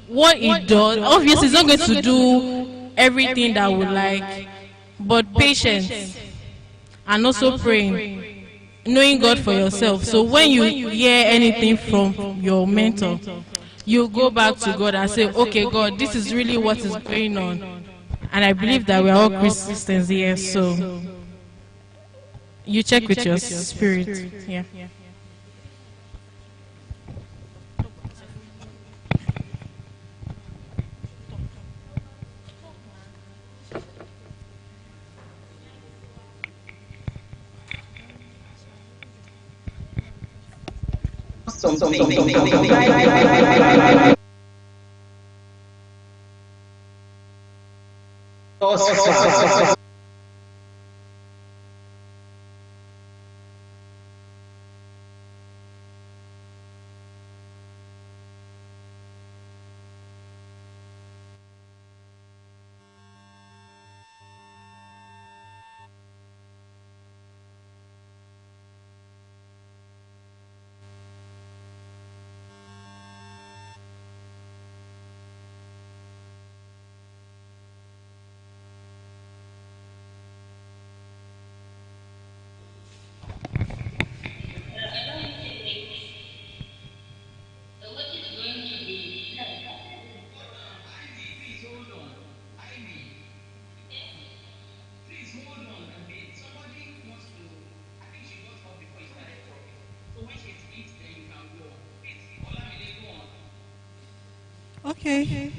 what He does, obviously He's not going to do everything that I would like, but patience and also praying, knowing God for yourself. So when you hear anything from your mentor, you go back to God and say, okay, God, this is really what is going on. And I believe that we are all Christians here, so you check with your spirit. Yeah. Okay.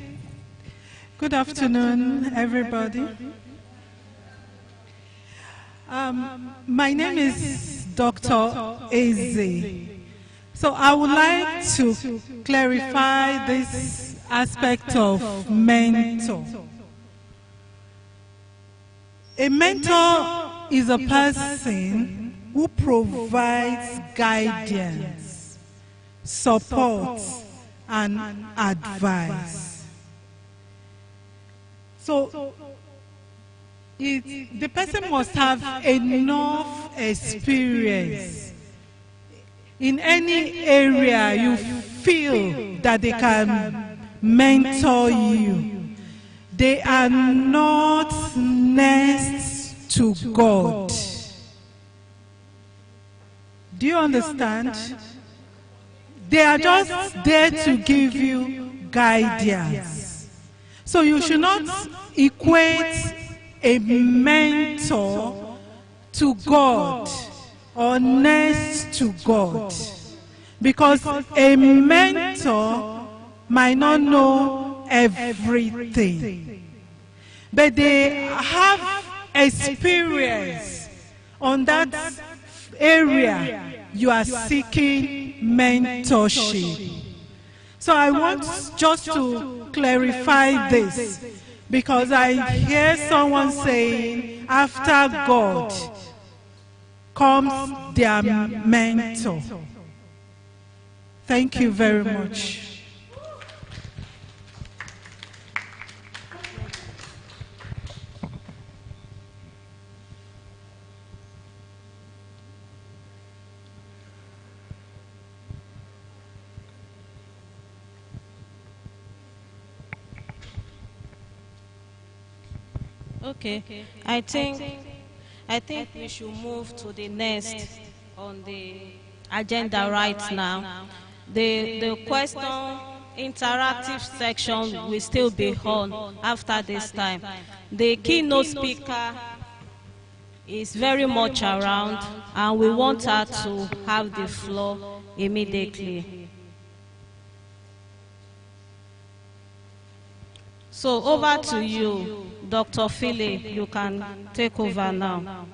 Good afternoon, everybody. My name is Dr. Eze. So I would like to clarify this aspect of mentor. A mentor is a person who provides guidance, support, and advice. So the person must have enough experience in any area you feel that they can mentor you. They are not next to God. Do you understand? They are just there to give you guidance. So you should not equate a mentor to God or next to God, because a mentor might not know everything, but they have experience on that area you are seeking mentorship. So I want just to clarify this, because I hear someone saying after God comes their mentor. Thank you very much. Okay. I think we should move to the next on the agenda right now. The question interactive section will still be on after this time. The keynote speaker is very much around, and we want her to have the floor immediately. So over to you, Dr. Philip. You can take over now.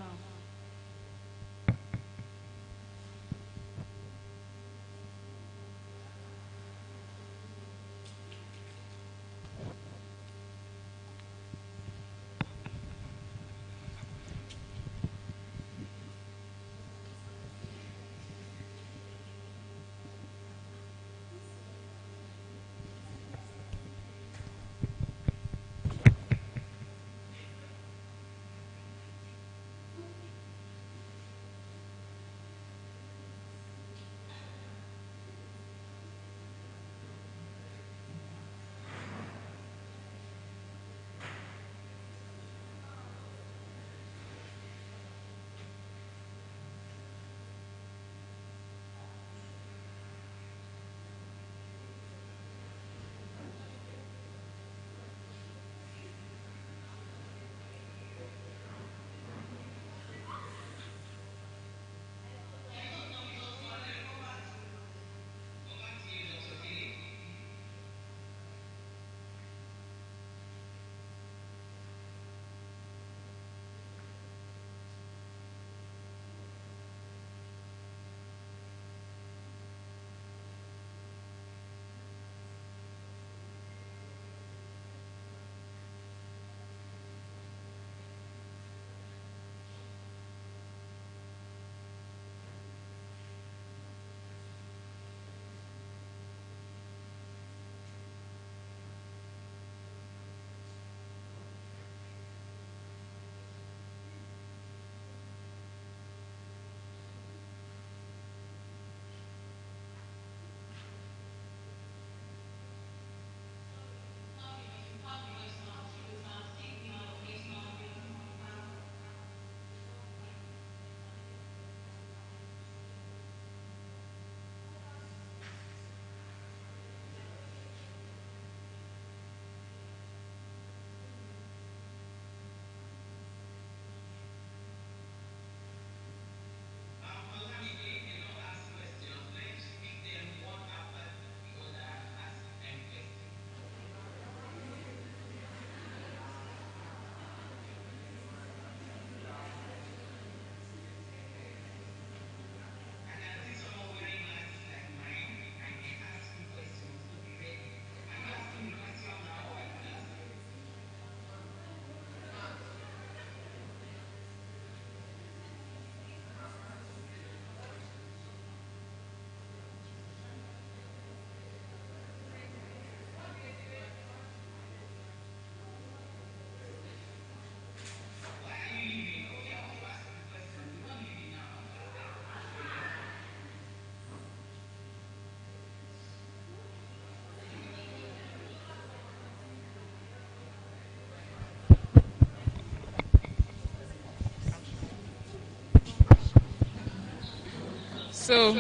So,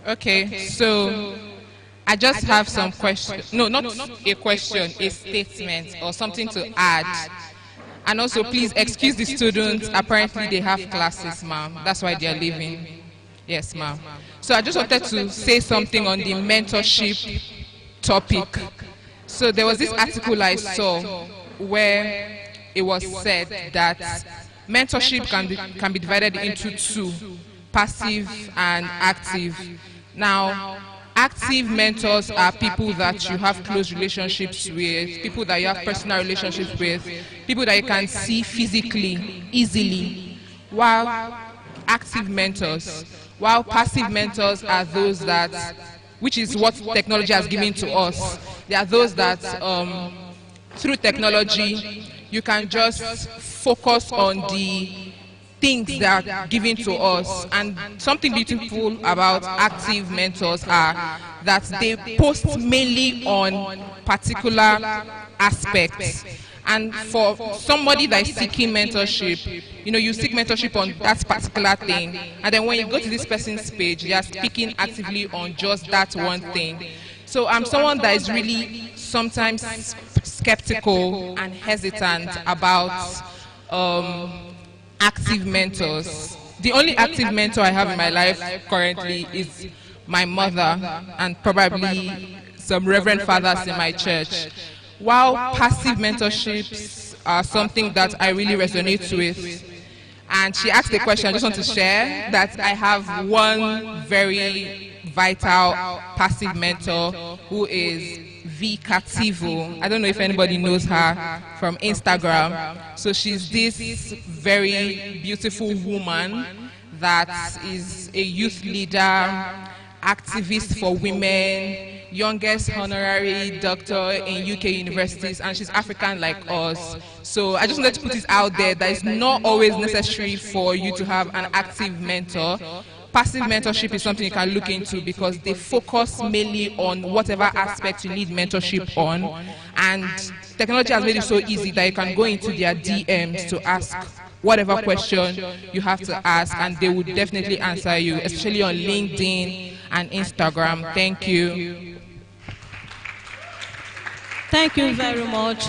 okay, so I just have some questions. No, not a question, a statement or something to add. And also, please excuse the students. Apparently, they have classes, ma'am. That's why they are leaving. Yes, ma'am. So I just wanted to say something on the mentorship topic. So there was this article I saw where it was said that mentorship can be divided into two. passive and active. Now, active mentors are people that you have close relationships with, people that you have personal relationships with, people that you can see physically, easily, while while passive mentors are those that, which is what technology has given to us. They are those that through technology, you can just focus on the things that are given to us. And something beautiful about active mentors are that they post mainly on particular aspects. And for somebody that is seeking mentorship, you seek mentorship on that particular thing. And then when you go to this person's page, they are speaking actively on just that one thing. So I'm someone that is really sometimes skeptical and hesitant about active mentors. The only active mentor I have in my life currently is my mother and probably some reverend fathers in my church. While passive mentorships are something that I really resonate with. And she asked a question I just want to share, that I have one very vital passive mentor who is V Cativo. I don't know if anybody knows her from Instagram. So she's this very beautiful woman that is a youth leader, activist for women, youngest honorary doctor in UK universities, and she's African like us. So I just wanted to put it out there that it's not always necessary for you to have an active mentor. Passive mentorship is something you can look into because they focus mainly on whatever aspect you need mentorship on. And technology has made it so easy that you can go into their DMs to ask whatever question you have to ask, and they would definitely answer you, especially on LinkedIn and Instagram. Thank you. Thank you very much.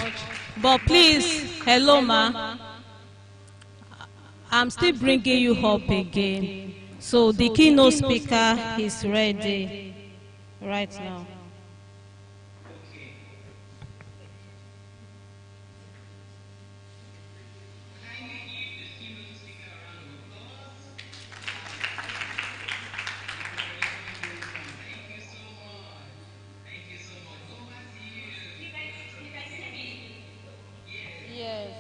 But please, hello, ma. I'm still bringing you up again. So the keynote speaker is ready right now. Yes.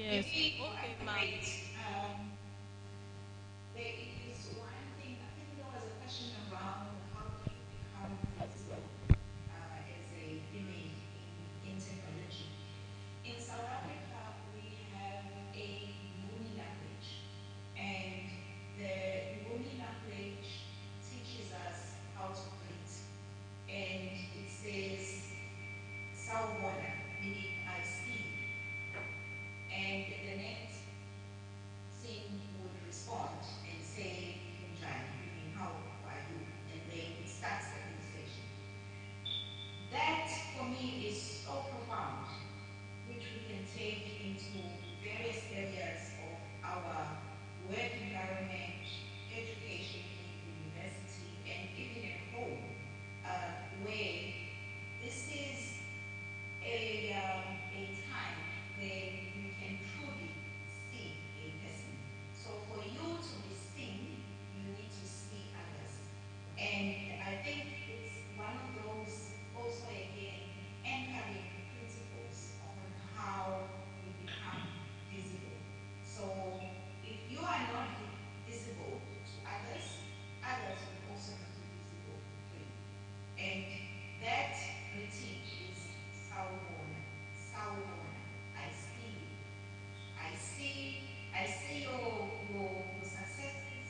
Yes. Maybe okay, great. There is one thing, I think there was a question around how do you become visible as a female in technology. In South Africa, we have a Nguni language, and the Nguni language teaches us how to greet, and it says "Sawubona," meaning I see, and the next scene would respond and say "Kunjani," meaning how are you, and then it starts the conversation. That for me is so profound, which we can take into various areas of our work environment, education in university, and even at home, where this is a time where you can truly see a person. So for you to be seen, you need to see others. And I think it's one of those also again anchoring principles on how we become visible. So if you are not visible to others, others will also not be visible to you. And that critique is Sawubona, Sawubona. I see you. I see your successes,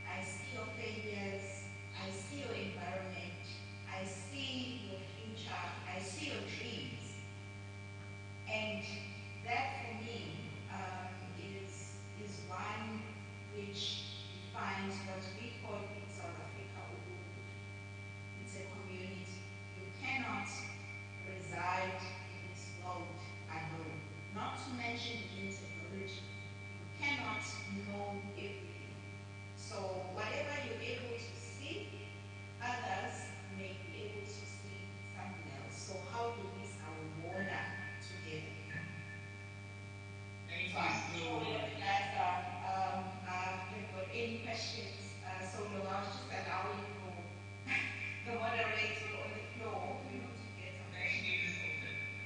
I see your failures, I see your environment, I see your future, I see your dreams. And that for me is one which defines what we call in South Africa Ubuntu. It's a community. You cannot reside in this world alone. Not to mention in technology. You cannot know everything. So whatever you're able to see, others may be able to see something else. So how do we Sawubona together? Thank you so much. Guys, if you've got any questions, so no, I was just allowing for the moderator on the floor, to get some questions.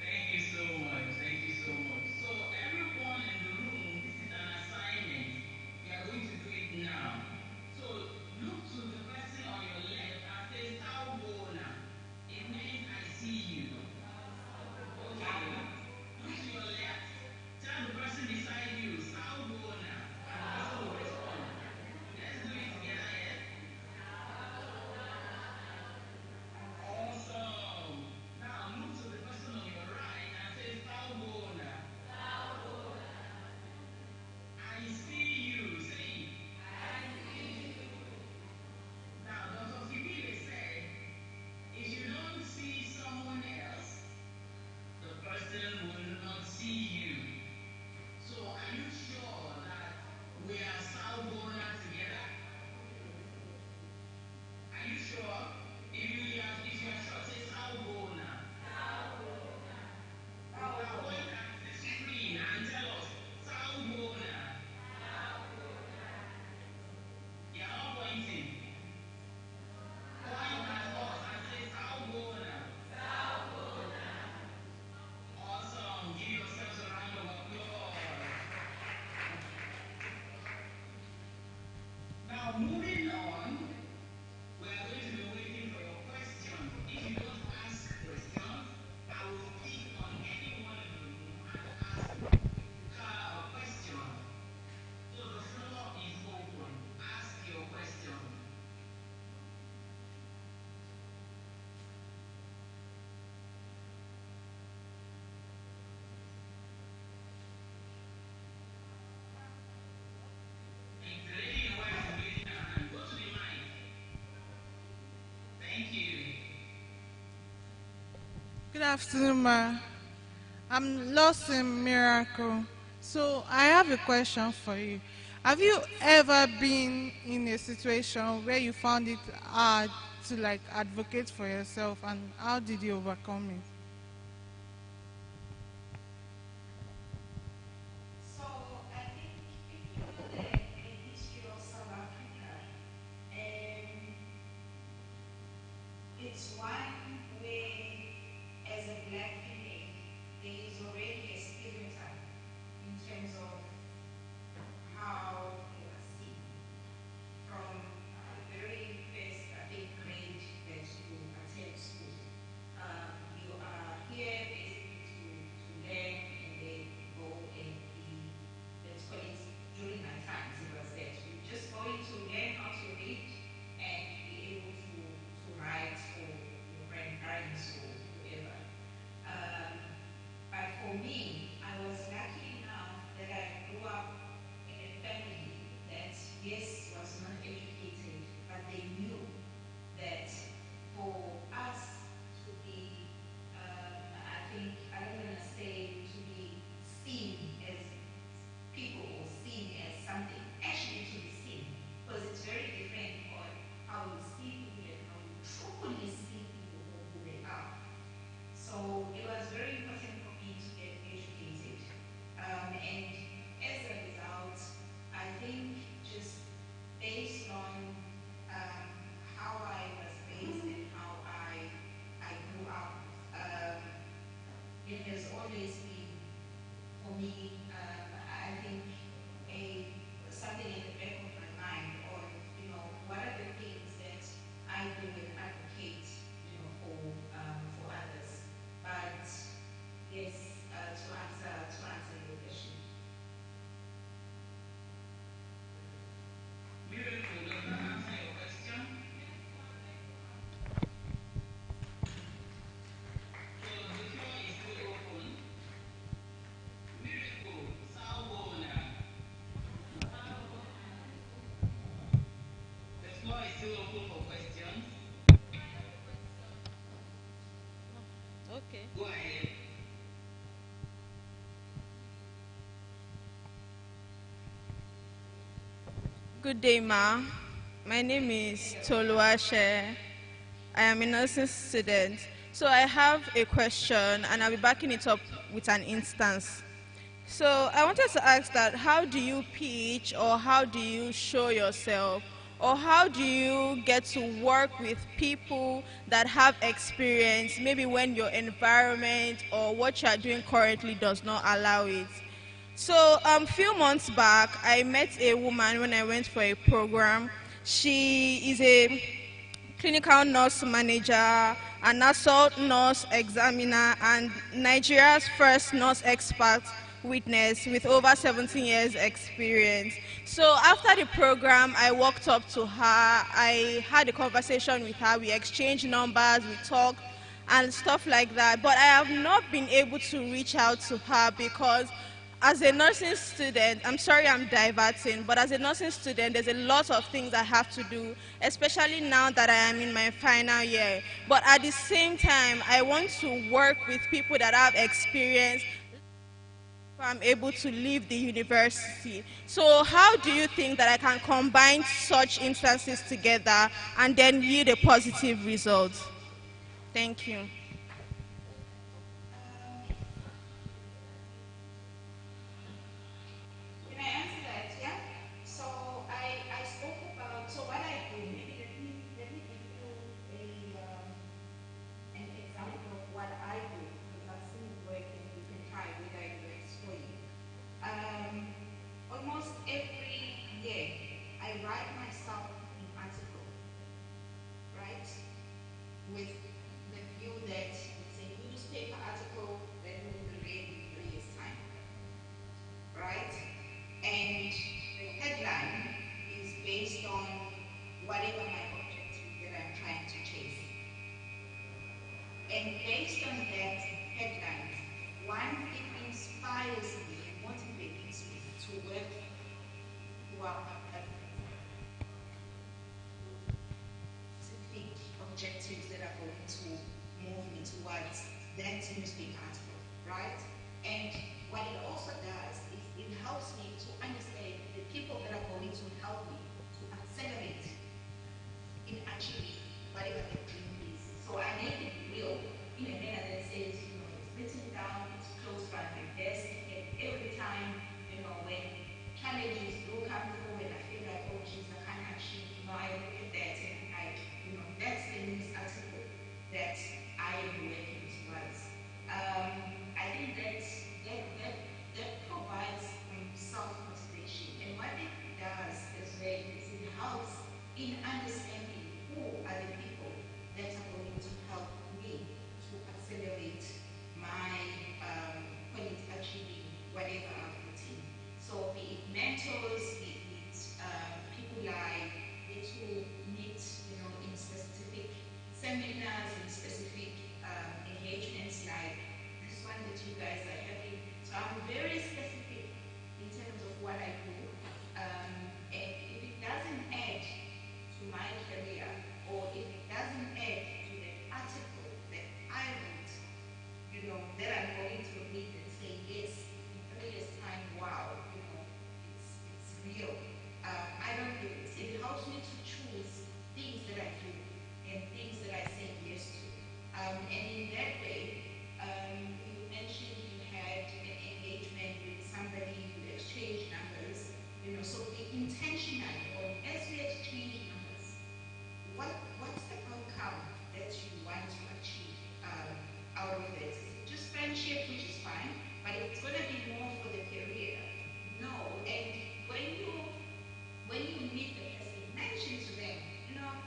Thank you so much. Thank you so much. So everyone in the room, this is an assignment. We are going to do it now. So look to the person on your left and say Sawubona. It means I see you. Okay. Look to your left. Tell the person beside you, Sawubona. The person will respond. Let's do it together, yes? Awesome. Now move to the person on your right and say Sawubona. I see you. Say it. Now, Dr. Fibile said, if you don't see someone else, the person will not see you. So are you sure that we are Sawubona together? Are you sure? If you are sure, say Sawubona. Now point at the screen and tell us Sawubona. You are not pointing. Point at us and say Sawubona. Awesome. Give yourselves a round of applause. Now moving on, we are going to be waiting for your questions. If you don't ask questions, I will pick on anyone in the room and ask her a question. So the floor is open. Ask your question. The lady in white is raising her hand. Go to the mic. Thank you. Good afternoon, ma. I'm lost in Miracle. So I have a question for you. Have you ever been in a situation where you found it hard to advocate for yourself, and how did you overcome it? So I think if you look at the history of South Africa, it's one where, as a black female, there is already a stereotype in terms of Good day, Ma. My name is Toluashe. I am a nursing student. So I have a question and I'll be backing it up with an instance. So I wanted to ask that how do you pitch or how do you show yourself or how do you get to work with people that have experience maybe when your environment or what you are doing currently does not allow it? So few months back, I met a woman when I went for a program. She is a clinical nurse manager, an assault nurse examiner, and Nigeria's first nurse expert witness with over 17 years experience. So after the program, I walked up to her, I had a conversation with her, we exchanged numbers, we talked and stuff like that. But I have not been able to reach out to her because as a nursing student, I'm sorry I'm diverting, but as a nursing student, there's a lot of things I have to do, especially now that I am in my final year. But at the same time, I want to work with people that have experience. I'm able to leave the university. So how do you think that I can combine such instances together and then yield a positive result? Thank you. Can I answer that? Yeah. So I spoke about so what I do. Maybe let me give you an example of what I do because I've seen it work and you can try whether it works for you. Almost every year I write myself an article, right? With the view that it's a newspaper article that will be read in 3 years' time, right? And the headline is based on whatever my objective that I'm trying to chase. And based on that headline, one, it inspires me and motivates me to work toward specific objectives that are going to move me towards that newspaper article, right? And what it also does is it helps me to understand the people that are going to help me to accelerate in achieving whatever the dream is. So I make it real in a manner that says, it's written down, it's close by my desk, and every time, when challenges do come through and I feel like, oh geez, I can't achieve, I look at that and that's the news article that I am working towards. I think that provides self-motivation. And what it does as well is it helps in understanding who are the people that are going to help me to accelerate my achieving whatever I've put in. So be it mentors, be it people I get to meet, in specific seminars, in specific engagements like this one that you guys are having. So I'm very specific in terms of what I do. And if it doesn't add to my career, or if it doesn't add to the article that I wrote, that I'm going to read and say, yes, in 3 years' time, wow, it's real. I don't do it. It helps me to choose things that I do and things that I say yes to. And in that way, you mentioned you had an engagement with somebody, you exchanged numbers, so be intentional on as we exchange numbers, what's the outcome that you want to achieve out of it? Is it just friendship, which is fine, but if it's going to be more for the career, no. And when you meet the person, mention to them,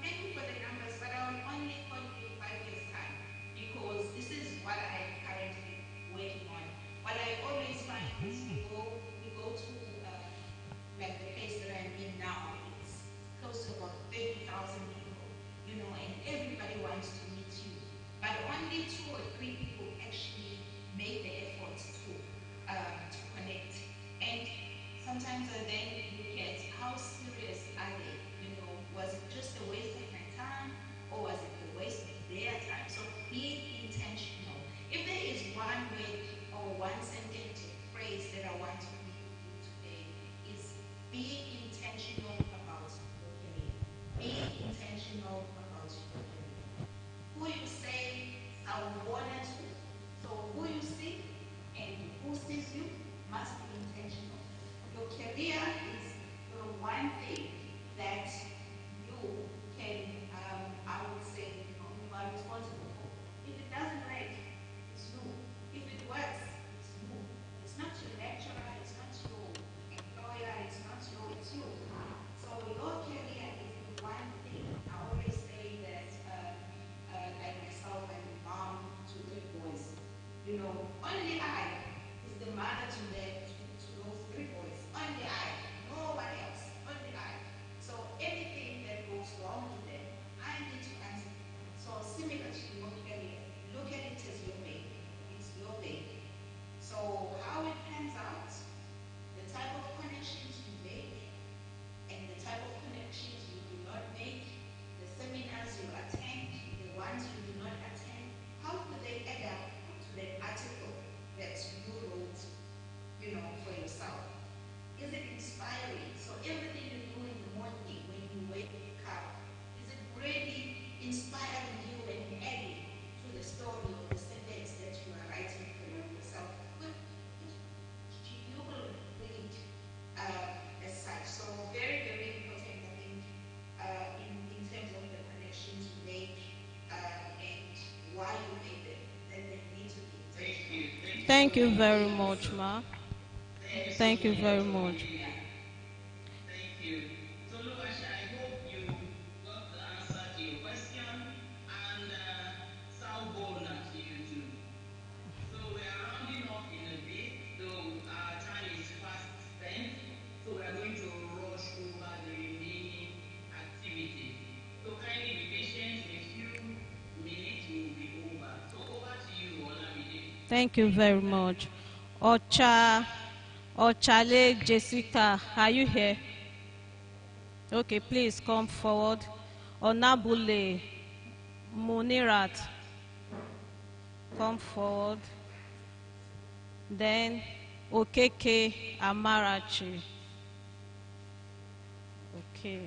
thank you for the numbers, but I will only call you in 5 years' time because this is what I'm currently working on. What I always find is we go to like the place that I'm in now, it's close to about 30,000 people, and everybody wants to meet you. But only 2 or 3 people actually make the effort to connect. And sometimes I then look at how serious are they? Was it just a waste of my time or was it the waste of their time? So be intentional. If there is one word or one sentence or phrase that I want to leave with you today is be intentional about Thank you very much, ma. Thank you very much. Thank you. So, Lubasha, I hope you got the answer to your question, and Saubona to you too. So we are rounding up in a bit, though our time is fast spent. So we are going to rush over the remaining activities. So kindly be patient. In a few minutes, we will be over. So over to you, Olamide. Thank you very much. Ochale Jessica, are you here? Okay, please come forward. Onabule Munirat, come forward. Then Okeke Amarachi. Okay.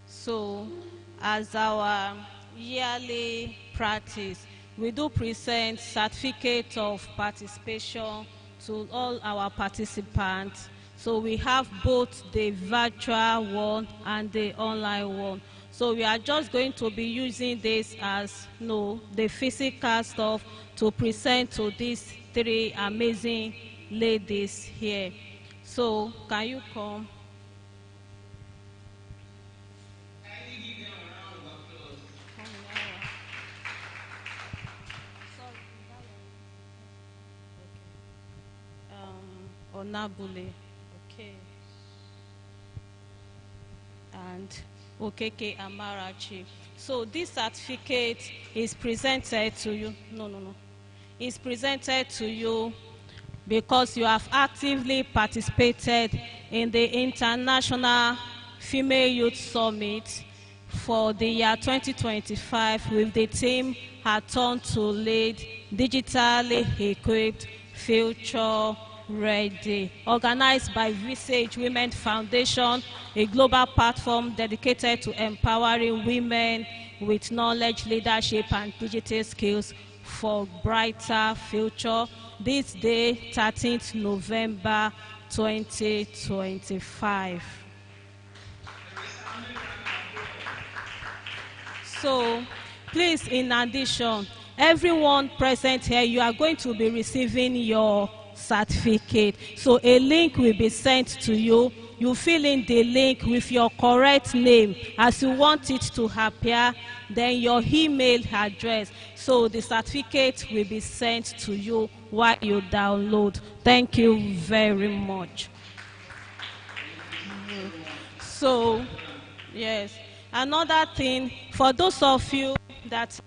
So, as our yearly practice, we do present certificate of participation to all our participants. So we have both the virtual one and the online one. So we are just going to be using this as the physical stuff to present to these three amazing ladies here. So can you come? Onabule, okay, and Okeke Amarachi. So this certificate is presented to you. No. It's presented to you because you have actively participated in the International Female Youth Summit for the year 2025 with the theme "Her Turn to Lead, Digitally Equipped, Future Ready," organized by Visage Women Foundation, a global platform dedicated to empowering women with knowledge, leadership, and digital skills for brighter future. This day, 13th November 2025. So, please, in addition, everyone present here, you are going to be receiving your certificate. So a link will be sent to you. You fill in the link with your correct name as you want it to appear, then your email address. So the certificate will be sent to you while you download. Thank you very much. So, yes, another thing, for those of you that